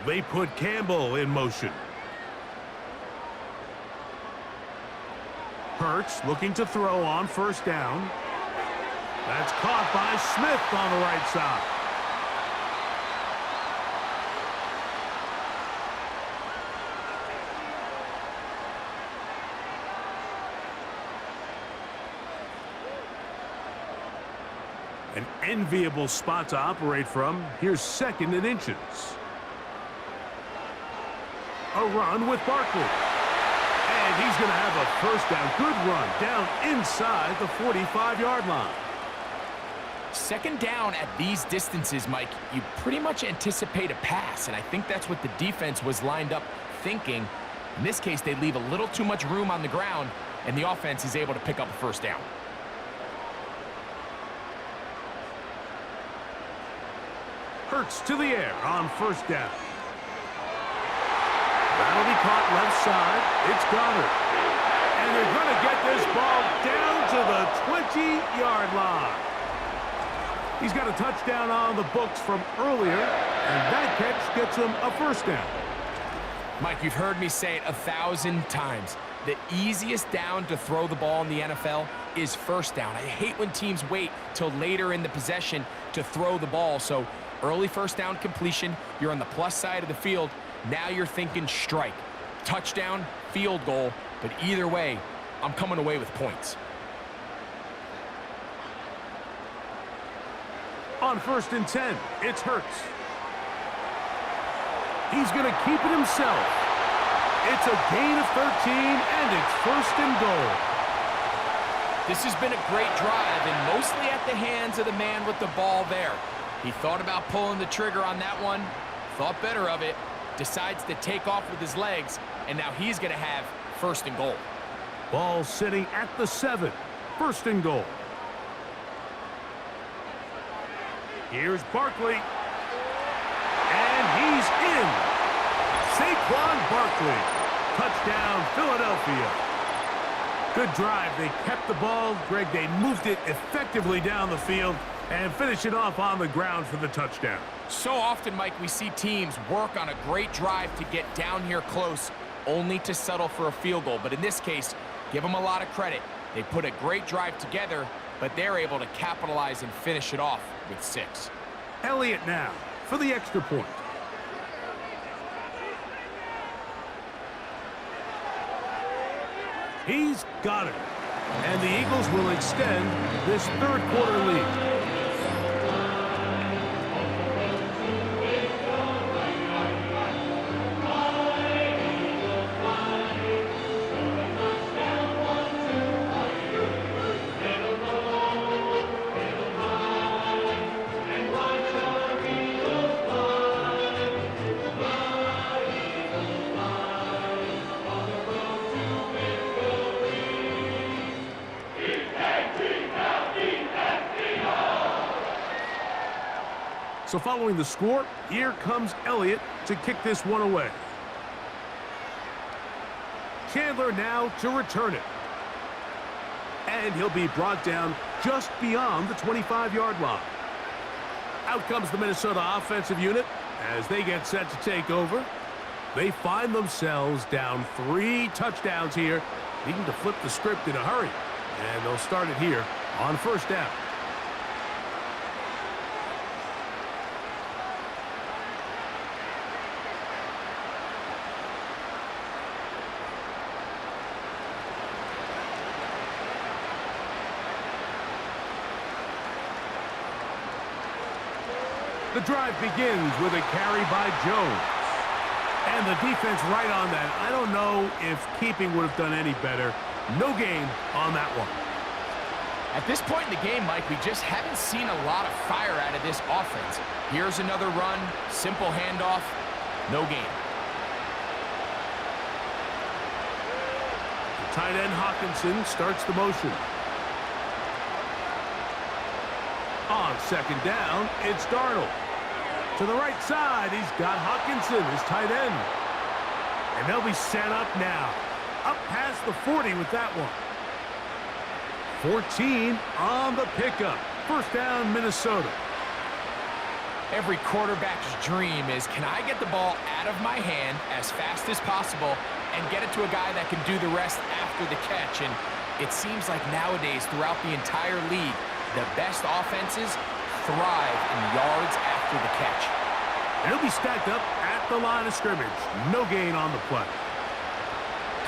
They put Campbell in motion. Hurts looking to throw on first down. That's caught by Smith on the right side. An enviable spot to operate from. Here's second and inches. A run with Barkley. And he's going to have a first down. Good run down inside the 45-yard line. Second down at these distances, Mike, you pretty much anticipate a pass, and I think that's what the defense was lined up thinking. In this case, they leave a little too much room on the ground, and the offense is able to pick up a first down. Hurts to the air on first down. That'll be caught left side. It's Goddard. And they're going to get this ball down to the 20-yard line. He's got a touchdown on the books from earlier, and that catch gets him a first down. Mike, you've heard me say it 1,000 times. The easiest down to throw the ball in the NFL is first down. I hate when teams wait till later in the possession to throw the ball. So early first down completion, you're on the plus side of the field. Now you're thinking strike, touchdown, field goal. But either way, I'm coming away with points. On 1st and 10, it's Hurts. He's going to keep it himself. It's a gain of 13, and it's 1st and goal. This has been a great drive, and mostly at the hands of the man with the ball there. He thought about pulling the trigger on that one, thought better of it, decides to take off with his legs, and now he's going to have 1st and goal. Ball sitting at the 7, 1st and goal. Here's Barkley. And he's in. Saquon Barkley. Touchdown, Philadelphia. Good drive. They kept the ball. Greg, they moved it effectively down the field and finish it off on the ground for the touchdown. So often, Mike, we see teams work on a great drive to get down here close, only to settle for a field goal. But in this case, give them a lot of credit. They put a great drive together, but they're able to capitalize and finish it off with 6. Elliott now for the extra point. He's got it. And the Eagles will extend this third quarter lead. So following the score, here comes Elliott to kick this one away. Chandler now to return it. And he'll be brought down just beyond the 25-yard line. Out comes the Minnesota offensive unit as they get set to take over. They find themselves down 3 touchdowns here, needing to flip the script in a hurry. And they'll start it here on first down. The drive begins with a carry by Jones. And the defense right on that. I don't know if keeping would have done any better. No gain on that one. At this point in the game, Mike, we just haven't seen a lot of fire out of this offense. Here's another run, simple handoff, no gain. The tight end Hawkinson starts the motion. On second down, it's Darnold. To the right side, he's got Hawkinson, his tight end. And they'll be set up now. Up past the 40 with that one. 14 on the pickup. First down, Minnesota. Every quarterback's dream is, can I get the ball out of my hand as fast as possible and get it to a guy that can do the rest after the catch? And it seems like nowadays, throughout the entire league, the best offenses thrive in yards after the catch. And he'll be stacked up at the line of scrimmage. No gain on the play.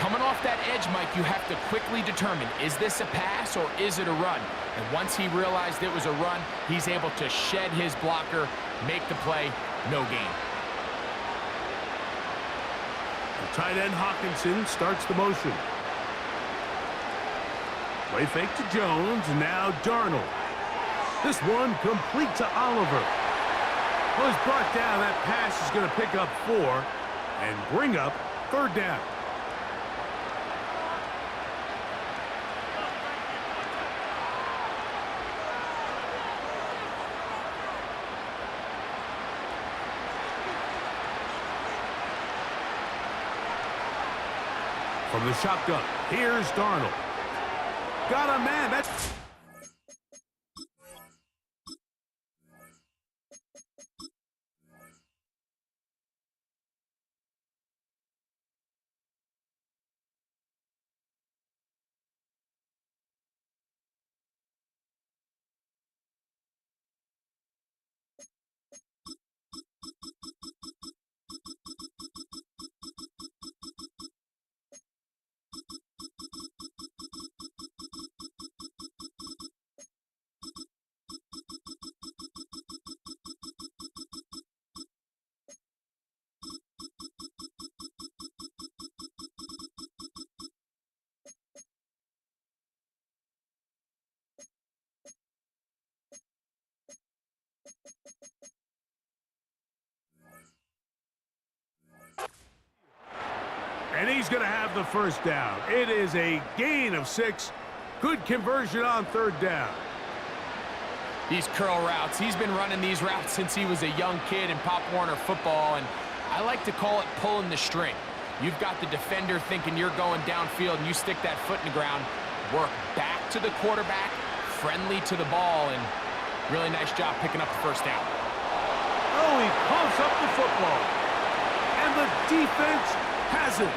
Coming off that edge, Mike, you have to quickly determine, is this a pass or is it a run? And once he realized it was a run, he's able to shed his blocker, make the play, no gain. The tight end Hawkinson starts the motion. Play fake to Jones, now Darnold. This one complete to Oliver. Well, he's brought down. That pass is going to pick up 4 and bring up 3rd down. From the shotgun, here's Darnold. Got a man. That's... And he's going to have the first down. It is a gain of 6. Good conversion on 3rd down. These curl routes, he's been running these routes since he was a young kid in Pop Warner football, and I like to call it pulling the string. You've got the defender thinking you're going downfield, and you stick that foot in the ground, work back to the quarterback, friendly to the ball, and really nice job picking up the first down. Oh, he pumps up the football. And the defense has it.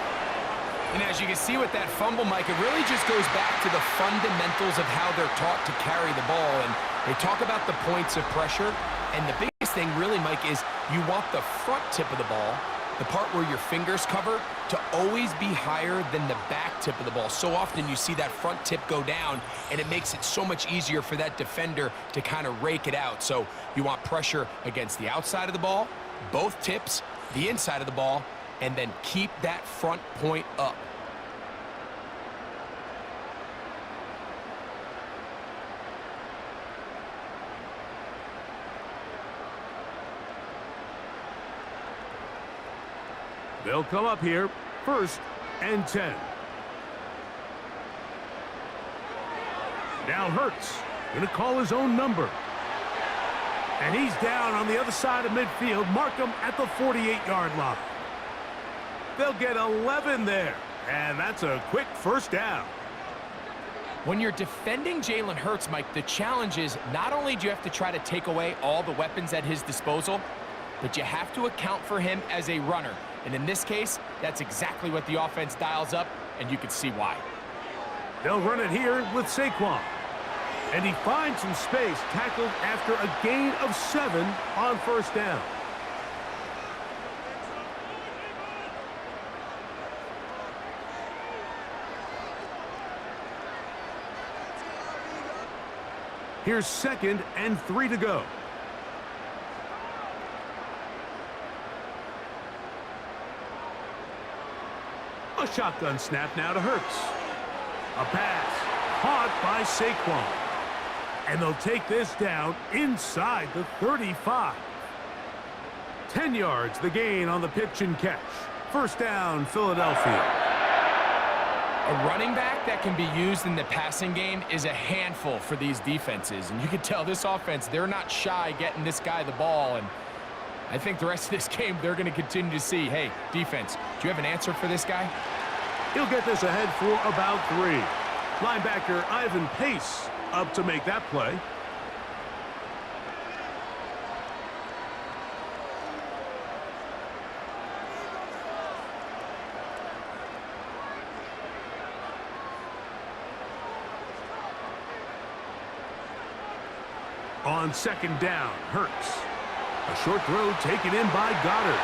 And as you can see with that fumble, Mike, it really just goes back to the fundamentals of how they're taught to carry the ball. And they talk about the points of pressure. And the biggest thing really, Mike, is you want the front tip of the ball, the part where your fingers cover, to always be higher than the back tip of the ball. So often you see that front tip go down, and it makes it so much easier for that defender to kind of rake it out. So you want pressure against the outside of the ball, both tips, the inside of the ball, and then keep that front point up. They'll come up here, 1st and 10. Now Hurts, going to call his own number. And he's down on the other side of midfield. Mark him at the 48-yard line. They'll get 11 there, and that's a quick first down. When you're defending Jalen Hurts, Mike, the challenge is not only do you have to try to take away all the weapons at his disposal, but you have to account for him as a runner. And in this case, that's exactly what the offense dials up, and you can see why. They'll run it here with Saquon. And he finds some space, tackled after a gain of 7 on 1st down. Here's 2nd and 3 to go. A shotgun snap now to Hurts. A pass caught by Saquon. And they'll take this down inside the 35. 10 yards the gain on the pitch and catch. First down, Philadelphia. A running back that can be used in the passing game is a handful for these defenses. And you can tell this offense, they're not shy getting this guy the ball. And I think the rest of this game, they're going to continue to see, hey, defense, do you have an answer for this guy? He'll get this ahead for about 3. Linebacker Ivan Pace up to make that play. on second down. Hurts. A short throw taken in by Goddard.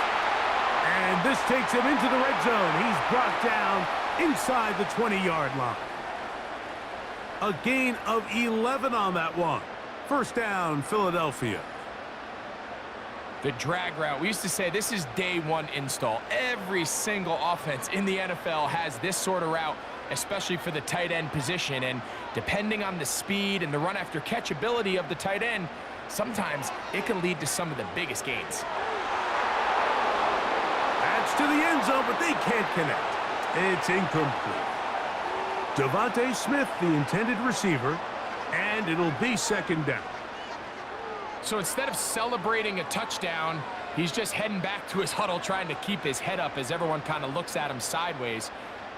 And this takes him into the red zone. He's brought down inside the 20-yard line. A gain of 11 on that one. First down, Philadelphia. The drag route. We used to say this is day one install. Every single offense in the NFL has this sort of route, especially for the tight end position. And depending on the speed and the run after catch ability of the tight end, sometimes it can lead to some of the biggest gains. That's to the end zone, but they can't connect. It's incomplete. Devontae Smith, the intended receiver, and it'll be second down. So instead of celebrating a touchdown, he's just heading back to his huddle trying to keep his head up as everyone kind of looks at him sideways.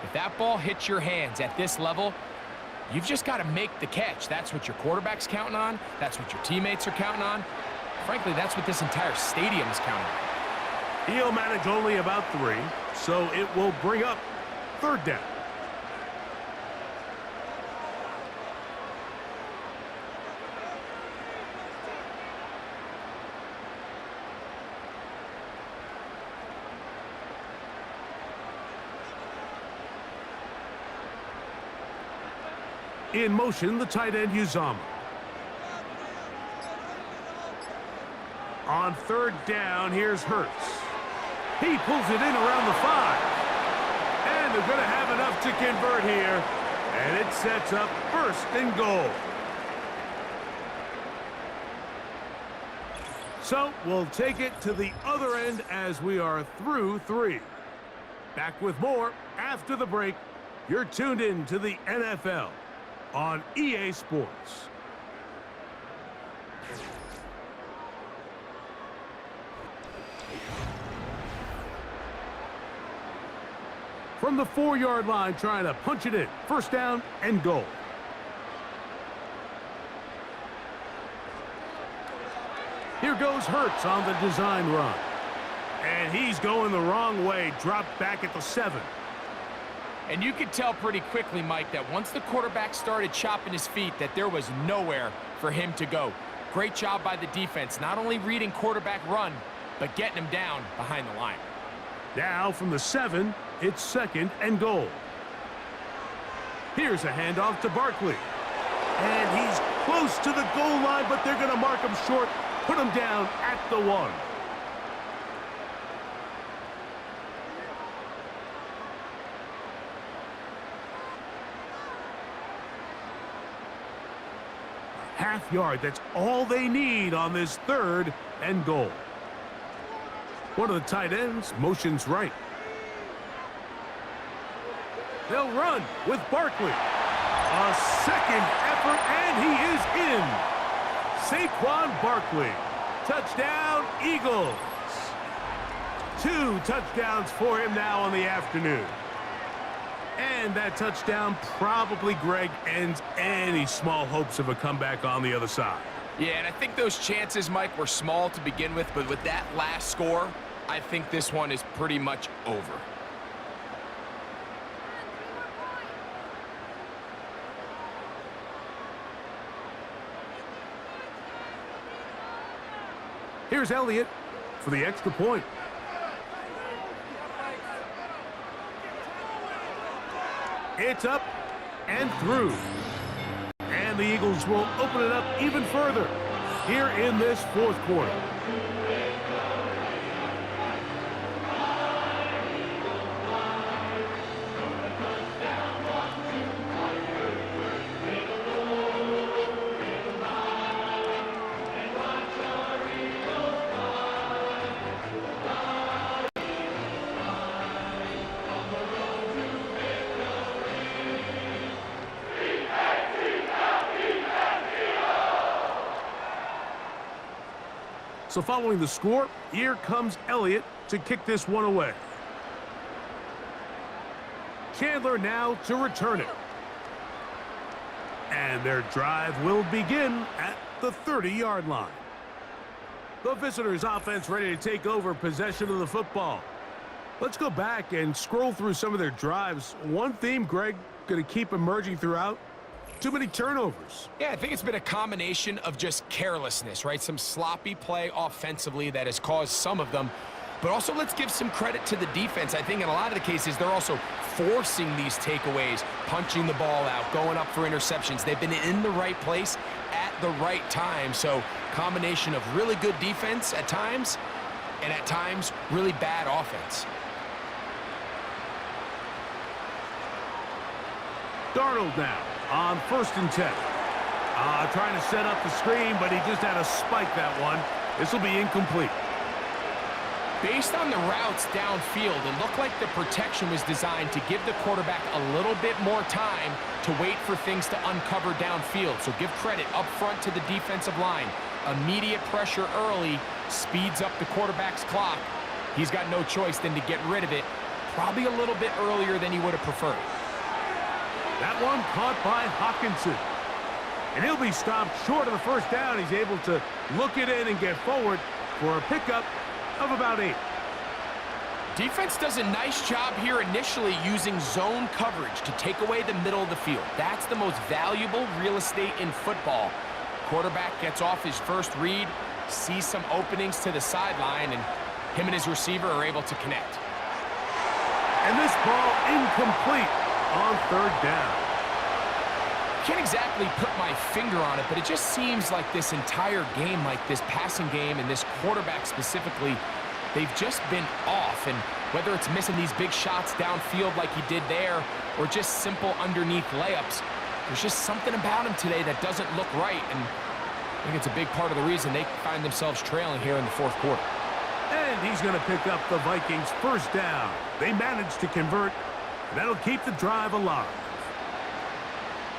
If that ball hits your hands at this level, you've just got to make the catch. That's what your quarterback's counting on. That's what your teammates are counting on. Frankly, that's what this entire stadium is counting on. He'll manage only about 3, so it will bring up third down. In motion, the tight end, Uzama. On third down, here's Hurts. He pulls it in around the 5. And they're going to have enough to convert here. And it sets up first and goal. So we'll take it to the other end as we are through 3. Back with more after the break. You're tuned in to the NFL on EA Sports. From the 4-yard line, trying to punch it in. First down and goal. Here goes Hurts on the design run. And he's going the wrong way, dropped back at the 7. And you could tell pretty quickly, Mike, that once the quarterback started chopping his feet, that there was nowhere for him to go. Great job by the defense, not only reading quarterback run, but getting him down behind the line. Now from the 7, it's second and goal. Here's a handoff to Barkley. And he's close to the goal line, but they're going to mark him short, put him down at the 1. Half yard, that's all they need on this third and goal. One of the tight ends motions right. They'll run with Barkley. A second effort, and he is in. Saquon Barkley. Touchdown, Eagles. 2 touchdowns for him now on the afternoon. And that touchdown probably, Greg, ends any small hopes of a comeback on the other side. Yeah, and I think those chances, Mike, were small to begin with, but with that last score, I think this one is pretty much over. Here's Elliott for the extra point. It's up and through. And the Eagles will open it up even further here in this fourth quarter. So following the score, here comes Elliott to kick this one away. Chandler now to return it. And their drive will begin at the 30-yard line. The visitors' offense ready to take over possession of the football. Let's go back and scroll through some of their drives. One theme, Greg, going to keep emerging throughout. too many turnovers. Yeah, I think it's been a combination of just carelessness, right? Some sloppy play offensively that has caused some of them. But also, let's give some credit to the defense. I think in a lot of the cases, they're also forcing these takeaways, punching the ball out, going up for interceptions. They've been in the right place at the right time. So, combination of really good defense at times, and at times, really bad offense. Darnold now on 1st and 10. Trying to set up the screen, but he just had to spike that one. This will be incomplete. Based on the routes downfield, it looked like the protection was designed to give the quarterback a little bit more time to wait for things to uncover downfield. So give credit up front to the defensive line. Immediate pressure early speeds up the quarterback's clock. He's got no choice than to get rid of it, probably a little bit earlier than he would have preferred. That one caught by Hawkinson. And he'll be stopped short of the first down. He's able to look it in and get forward for a pickup of about 8. Defense does a nice job here initially using zone coverage to take away the middle of the field. That's the most valuable real estate in football. Quarterback gets off his first read, sees some openings to the sideline, and him and his receiver are able to connect. And this ball incomplete on 3rd down. Can't exactly put my finger on it, but it just seems like this entire game, like this passing game and this quarterback specifically, they've just been off. And whether it's missing these big shots downfield like he did there or just simple underneath layups, there's just something about him today that doesn't look right. And I think it's a big part of the reason they find themselves trailing here in the 4th quarter. And he's going to pick up the Vikings' 1st down. They managed to convert, and that'll keep the drive alive.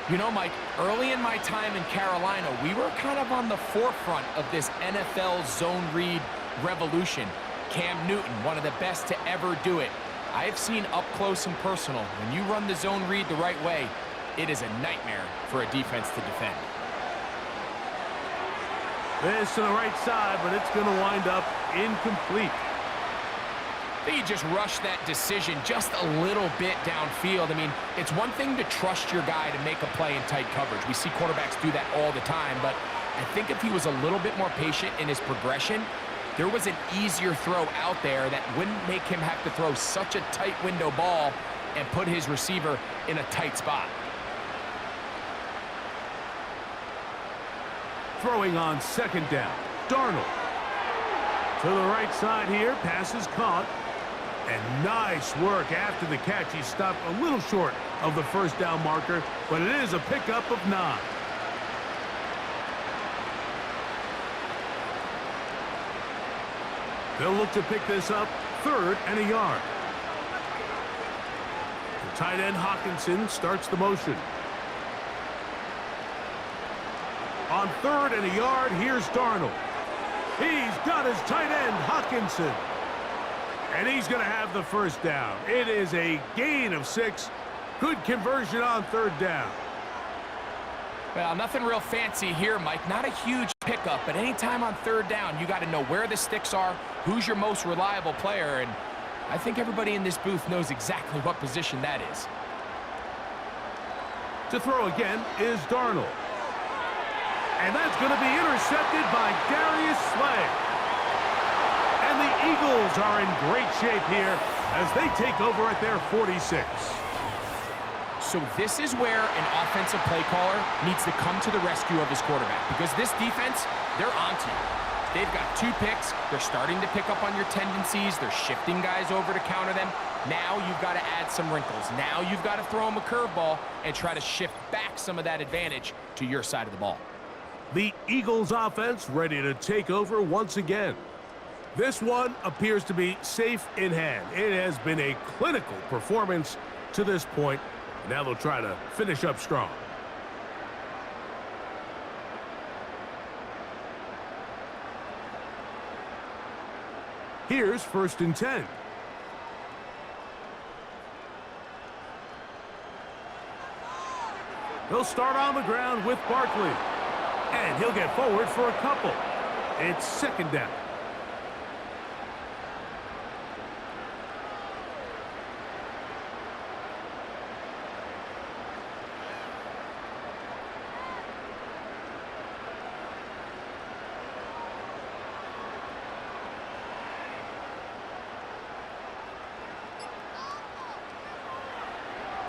You know, Mike, early in my time in Carolina, we were kind of on the forefront of this NFL zone read revolution. Cam Newton, one of the best to ever do it. I have seen up close and personal, when you run the zone read the right way, it is a nightmare for a defense to defend. This to the right side, but it's going to wind up incomplete. He just rushed that decision just a little bit downfield. I mean, it's one thing to trust your guy to make a play in tight coverage. We see quarterbacks do that all the time, but I think if he was a little bit more patient in his progression, there was an easier throw out there that wouldn't make him have to throw such a tight window ball and put his receiver in a tight spot. Throwing on 2nd down, Darnold. To the right side here, pass is caught. And nice work after the catch. He stopped a little short of the 1st down marker, but it is a pickup of 9. They'll look to pick this up 3rd and a yard. The tight end Hawkinson starts the motion. On 3rd and a yard, here's Darnold. He's got his tight end Hawkinson. And he's going to have the 1st down. It is a gain of 6. Good conversion on 3rd down. Well, nothing real fancy here, Mike. Not a huge pickup, but anytime on 3rd down, you got to know where the sticks are, who's your most reliable player, and I think everybody in this booth knows exactly what position that is. To throw again is Darnold. And that's going to be intercepted by Darius Slay. And the Eagles are in great shape here as they take over at their 46. So this is where an offensive play caller needs to come to the rescue of his quarterback, because this defense, they're onto you. They've got 2 picks. They're starting to pick up on your tendencies. They're shifting guys over to counter them. Now you've got to add some wrinkles. Now you've got to throw them a curveball and try to shift back some of that advantage to your side of the ball. The Eagles offense ready to take over once again. This one appears to be safe in hand. It has been a clinical performance to this point. Now they'll try to finish up strong. Here's 1st and 10. They'll start on the ground with Barkley. And he'll get forward for a couple. It's 2nd down.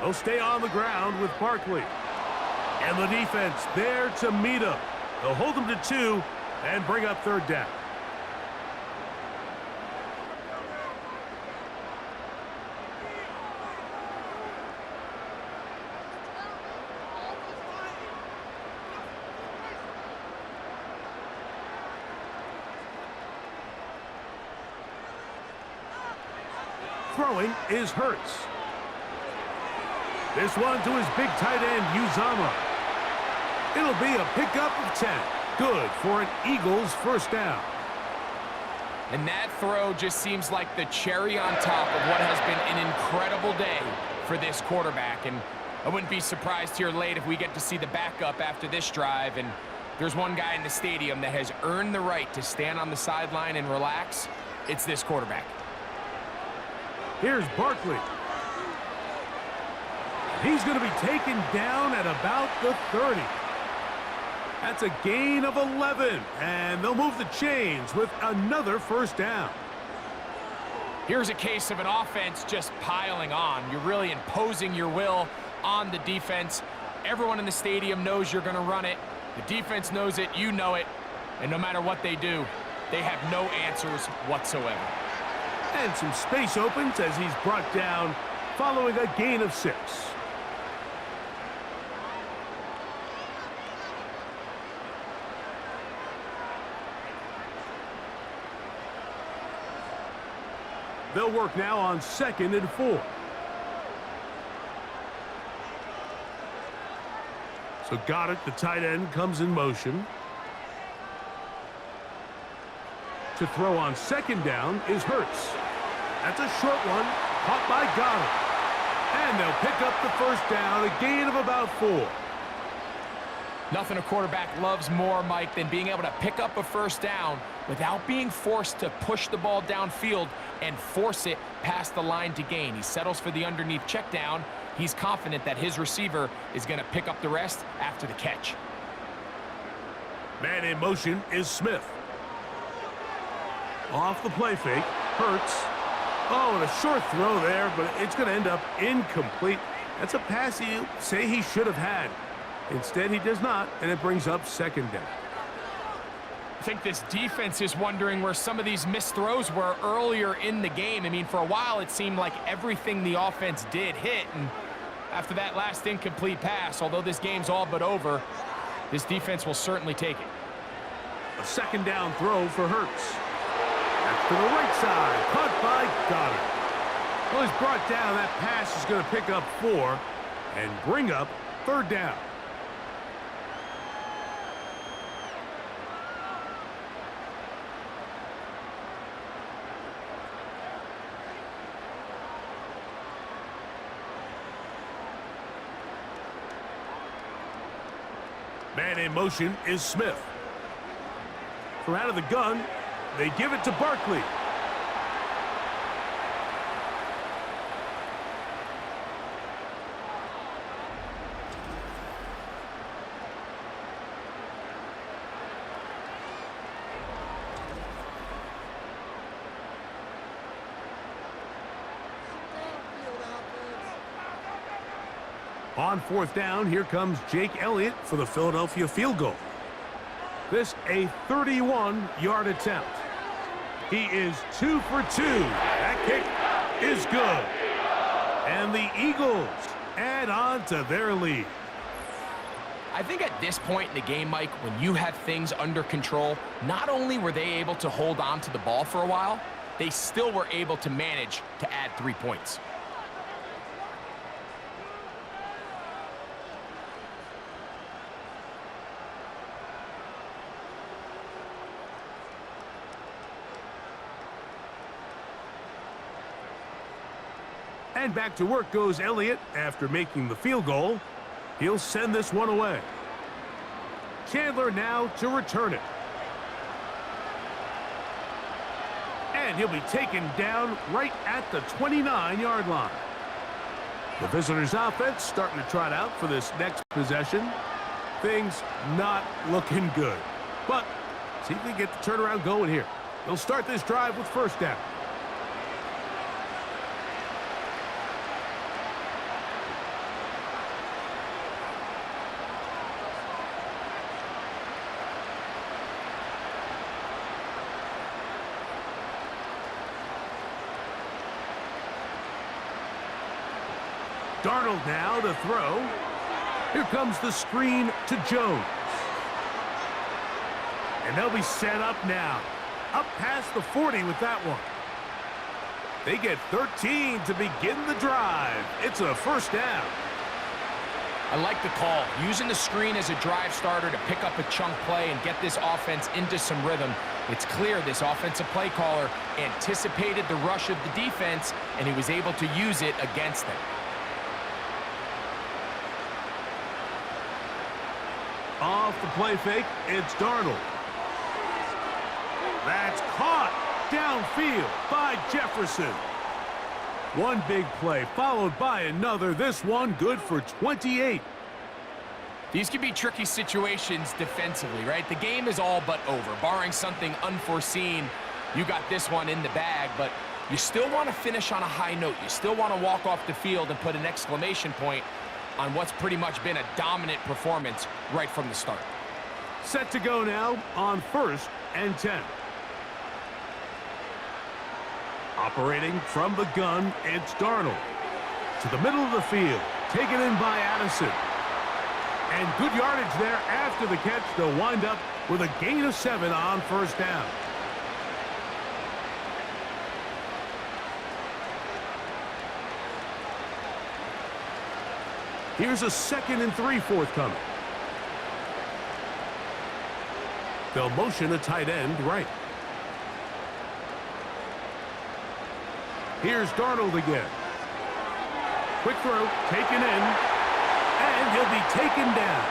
They'll stay on the ground with Barkley. And the defense there to meet him. They'll hold him to 2 and bring up 3rd down. Throwing is Hurts. This one to his big tight end, Uzama. It'll be a pickup of 10. Good for an Eagles 1st down. And that throw just seems like the cherry on top of what has been an incredible day for this quarterback. And I wouldn't be surprised here late if we get to see the backup after this drive. And there's one guy in the stadium that has earned the right to stand on the sideline and relax. It's this quarterback. Here's Barkley. He's going to be taken down at about the 30. That's a gain of 11, and they'll move the chains with another 1st down. Here's a case of an offense just piling on. You're really imposing your will on the defense. Everyone in the stadium knows you're going to run it. The defense knows it, you know it, and no matter what they do, they have no answers whatsoever. And some space opens as he's brought down following a gain of 6. They'll work now on 2nd and 4. So Goddard, the tight end, comes in motion. To throw on 2nd down is Hurts. That's a short one, caught by Goddard. And they'll pick up the 1st down, a gain of about 4. Nothing a quarterback loves more, Mike, than being able to pick up a 1st down without being forced to push the ball downfield and force it past the line to gain. He settles for the underneath check down. He's confident that his receiver is going to pick up the rest after the catch. Man in motion is Smith. Off the play fake, Hurts. Oh, and a short throw there, but it's going to end up incomplete. That's a pass you say he should have had. Instead, he does not, and it brings up 2nd down. I think this defense is wondering where some of these missed throws were earlier in the game. I mean, for a while, it seemed like everything the offense did hit, and after that last incomplete pass, although this game's all but over, this defense will certainly take it. A 2nd down throw for Hurts. That's to the right side, caught by Goddard. Well, he's brought down. That pass is going to pick up 4 and bring up 3rd down. Man in motion is Smith. From out of the gun, they give it to Barkley. On 4th down, here comes Jake Elliott for the Philadelphia field goal. This a 31-yard attempt. He is 2 for 2. That kick is good. And the Eagles add on to their lead. I think at this point in the game, Mike, when you have things under control, not only were they able to hold on to the ball for a while, they still were able to manage to add 3 points. And back to work goes Elliott after making the field goal. He'll send this one away. Chandler now to return it. And he'll be taken down right at the 29-yard line. The visitors' offense starting to trot out for this next possession. Things not looking good. But see if they get the turnaround going here. They'll start this drive with 1st down. Darnold now to throw. Here comes the screen to Jones. And they'll be set up now. Up past the 40 with that one. They get 13 to begin the drive. It's a first down. I like the call. Using the screen as a drive starter to pick up a chunk play and get this offense into some rhythm. It's clear this offensive play caller anticipated the rush of the defense, and he was able to use it against them. Off the play fake, it's Darnold. That's caught downfield by Jefferson. One big play followed by another. This one good for 28. These can be tricky situations defensively, right? The game is all but over. Barring something unforeseen, you got this one in the bag, but you still want to finish on a high note. You still want to walk off the field and put an exclamation point on what's pretty much been a dominant performance right from the start. Set to go now on 1st and 10. Operating from the gun, it's Darnold. To the middle of the field, taken in by Addison. And good yardage there after the catch. They'll wind up with a gain of 7 on first down. Here's a 2nd and 3 forthcoming. They'll motion a tight end right. Here's Darnold again. Quick throw, taken in, and he'll be taken down.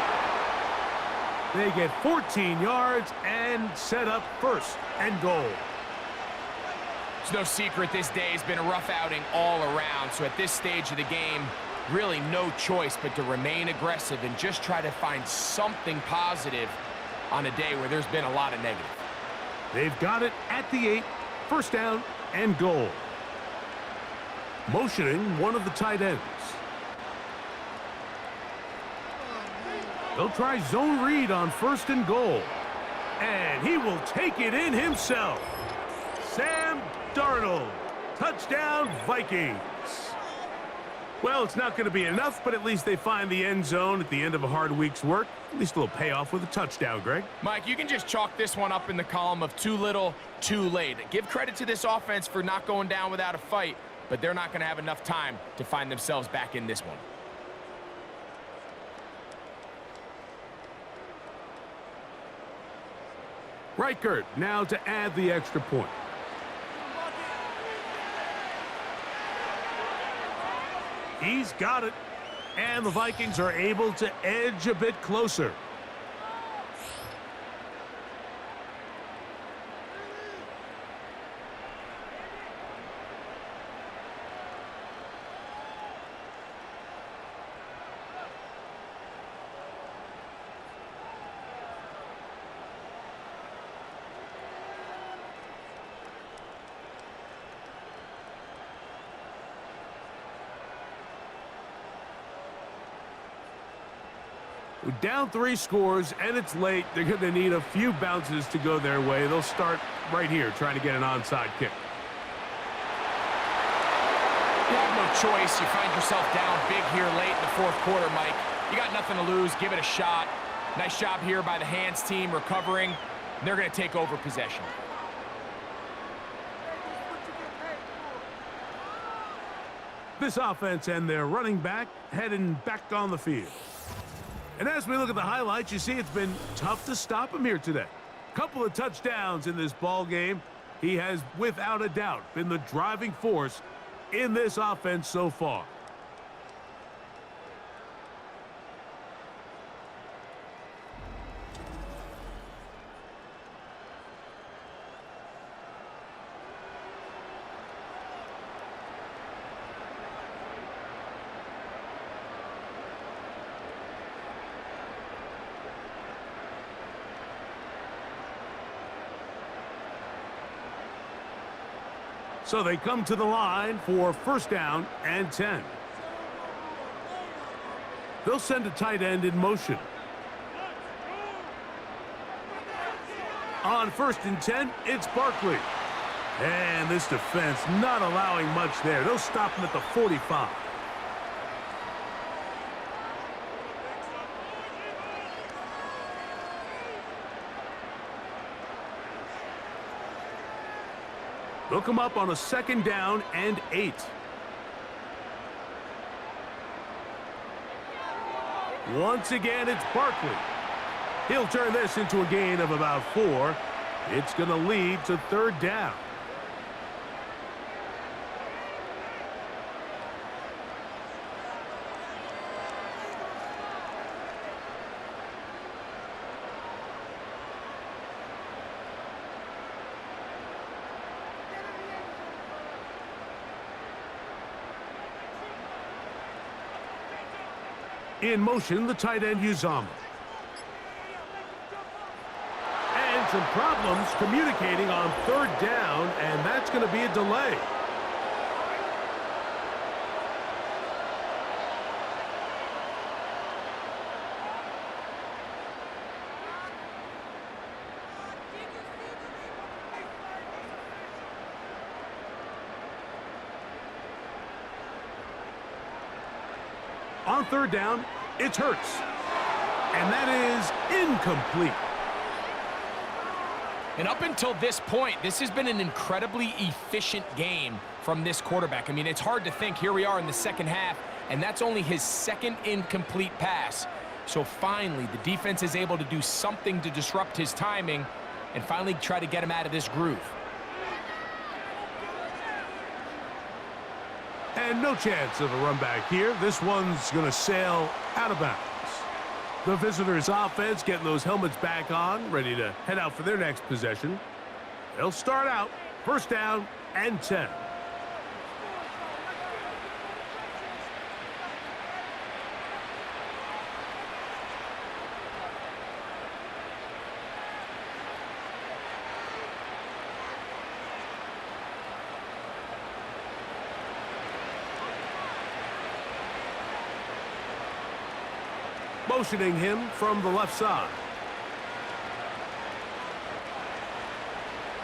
They get 14 yards and set up 1st and goal. It's no secret this day has been a rough outing all around, so at this stage of the game, really no choice but to remain aggressive and just try to find something positive on a day where there's been a lot of negative. They've got it at the 8, 1st down and goal. Motioning one of the tight ends. They'll try zone read on 1st and goal. And he will take it in himself. Sam Darnold. Touchdown, Vikings. Well, it's not going to be enough, but at least they find the end zone at the end of a hard week's work. At least a little payoff with a touchdown, Greg. Mike, you can just chalk this one up in the column of too little, too late. Give credit to this offense for not going down without a fight, but they're not going to have enough time to find themselves back in this one. Reichert now to add the extra point. He's got it, and the Vikings are able to edge a bit closer. Down 3 scores, and it's late. They're going to need a few bounces to go their way. They'll start right here, trying to get an onside kick. You have no choice. You find yourself down big here late in the 4th quarter, Mike. You got nothing to lose. Give it a shot. Nice job here by the hands team recovering. They're going to take over possession. This offense and their running back heading back on the field. And as we look at the highlights, you see it's been tough to stop him here today. Couple of touchdowns in this ball game. He has, without a doubt, been the driving force in this offense so far. So they come to the line for 1st down and 10. They'll send a tight end in motion. On 1st and 10, it's Barkley. And this defense not allowing much there. They'll stop him at the 45. They'll come up on a 2nd down and 8. Once again, it's Barkley. He'll turn this into a gain of about 4. It's going to lead to 3rd down. In motion, the tight end Uzama. And some problems communicating on 3rd down, and that's going to be a delay. On 3rd down, it's Hurts. And that is incomplete. And up until this point, this has been an incredibly efficient game from this quarterback. I mean, it's hard to think. Here we are in the 2nd half, and that's only his 2nd incomplete pass. So finally, the defense is able to do something to disrupt his timing and finally try to get him out of this groove. And no chance of a run back here. This one's going to sail out of bounds. The visitors' offense getting those helmets back on, ready to head out for their next possession. They'll start out 1st down and 10. Motioning him from the left side.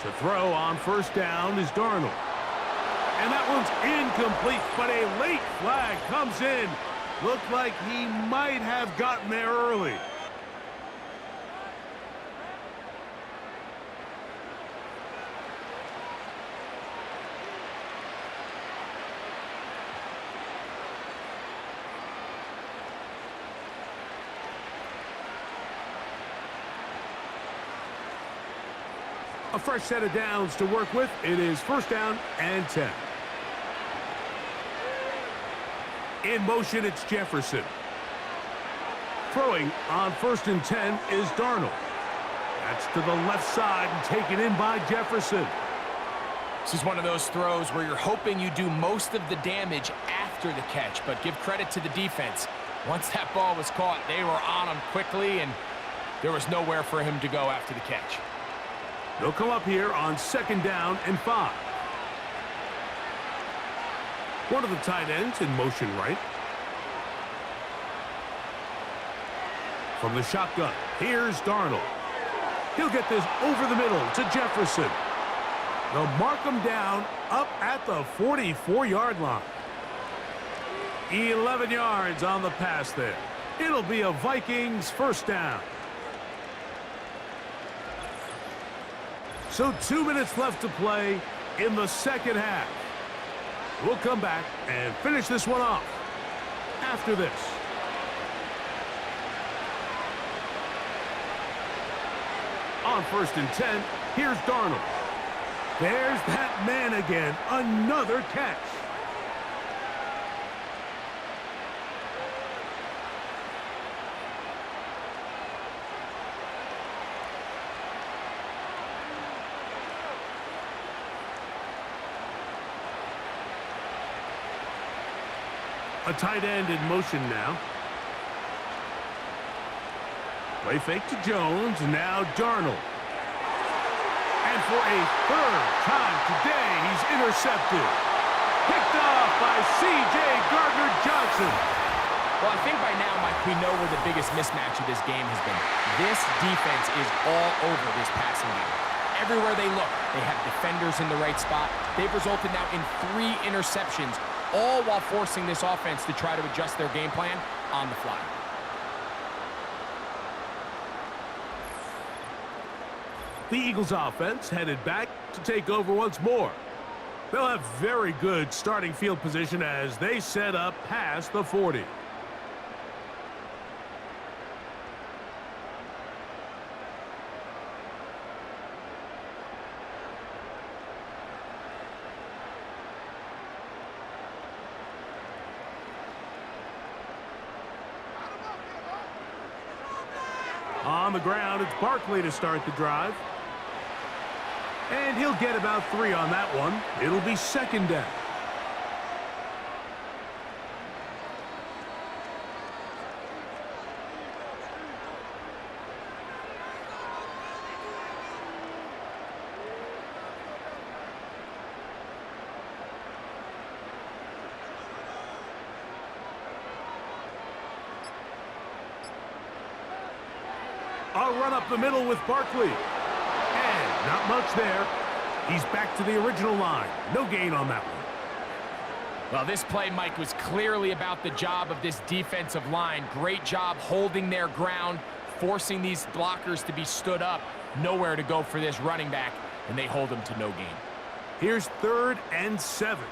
To throw on 1st down is Darnold. And that one's incomplete, but a late flag comes in. Looked like he might have gotten there early. A fresh set of downs to work with. It is 1st down and 10. In motion, it's Jefferson. Throwing on 1st and 10 is Darnold. That's to the left side and taken in by Jefferson. This is one of those throws where you're hoping you do most of the damage after the catch, but give credit to the defense. Once that ball was caught, they were on him quickly, and there was nowhere for him to go after the catch. They'll come up here on 2nd down and 5. One of the tight ends in motion right. From the shotgun, here's Darnold. He'll get this over the middle to Jefferson. They'll mark him down up at the 44-yard line. 11 yards on the pass there. It'll be a Vikings 1st down. So 2 minutes left to play in the 2nd half. We'll come back and finish this one off after this. On 1st and 10, here's Darnold. There's that man again. Another catch. A tight end in motion now. Play fake to Jones, now Darnold. And for a 3rd time today, he's intercepted. Picked off by C.J. Gardner-Johnson. Well, I think by now, Mike, we know where the biggest mismatch of this game has been. This defense is all over this passing game. Everywhere they look, they have defenders in the right spot. They've resulted now in 3 interceptions, all while forcing this offense to try to adjust their game plan on the fly. The Eagles offense headed back to take over once more. They'll have very good starting field position as they set up past the 40. On the ground, it's Barkley to start the drive. And he'll get about 3 on that one. It'll be second down. A run up the middle with Barkley. And not much there. He's back to the original line. No gain on that one. Well, this play, Mike, was clearly about the job of this defensive line. Great job holding their ground, forcing these blockers to be stood up. Nowhere to go for this running back, and they hold him to no gain. Here's 3rd and 7.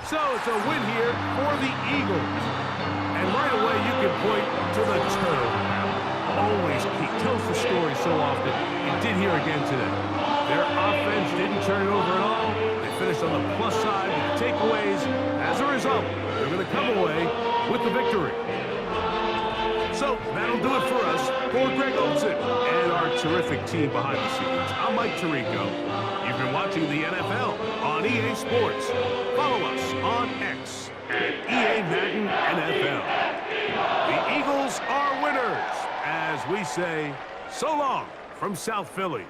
So it's a win here for the Eagles. And right away you can point to the turnaround. Always key. Tells the story so often. You did here again today. Their offense didn't turn it over at all. They finished on the plus side with takeaways. As a result, they're going to come away with the victory. So that'll do it for us. For Greg Olson and our terrific team behind the scenes, I'm Mike Tirico. You've been watching the NFL on EA Sports. Follow us on X at EA Madden NFL. The Eagles are winners, as we say, so long from South Philly.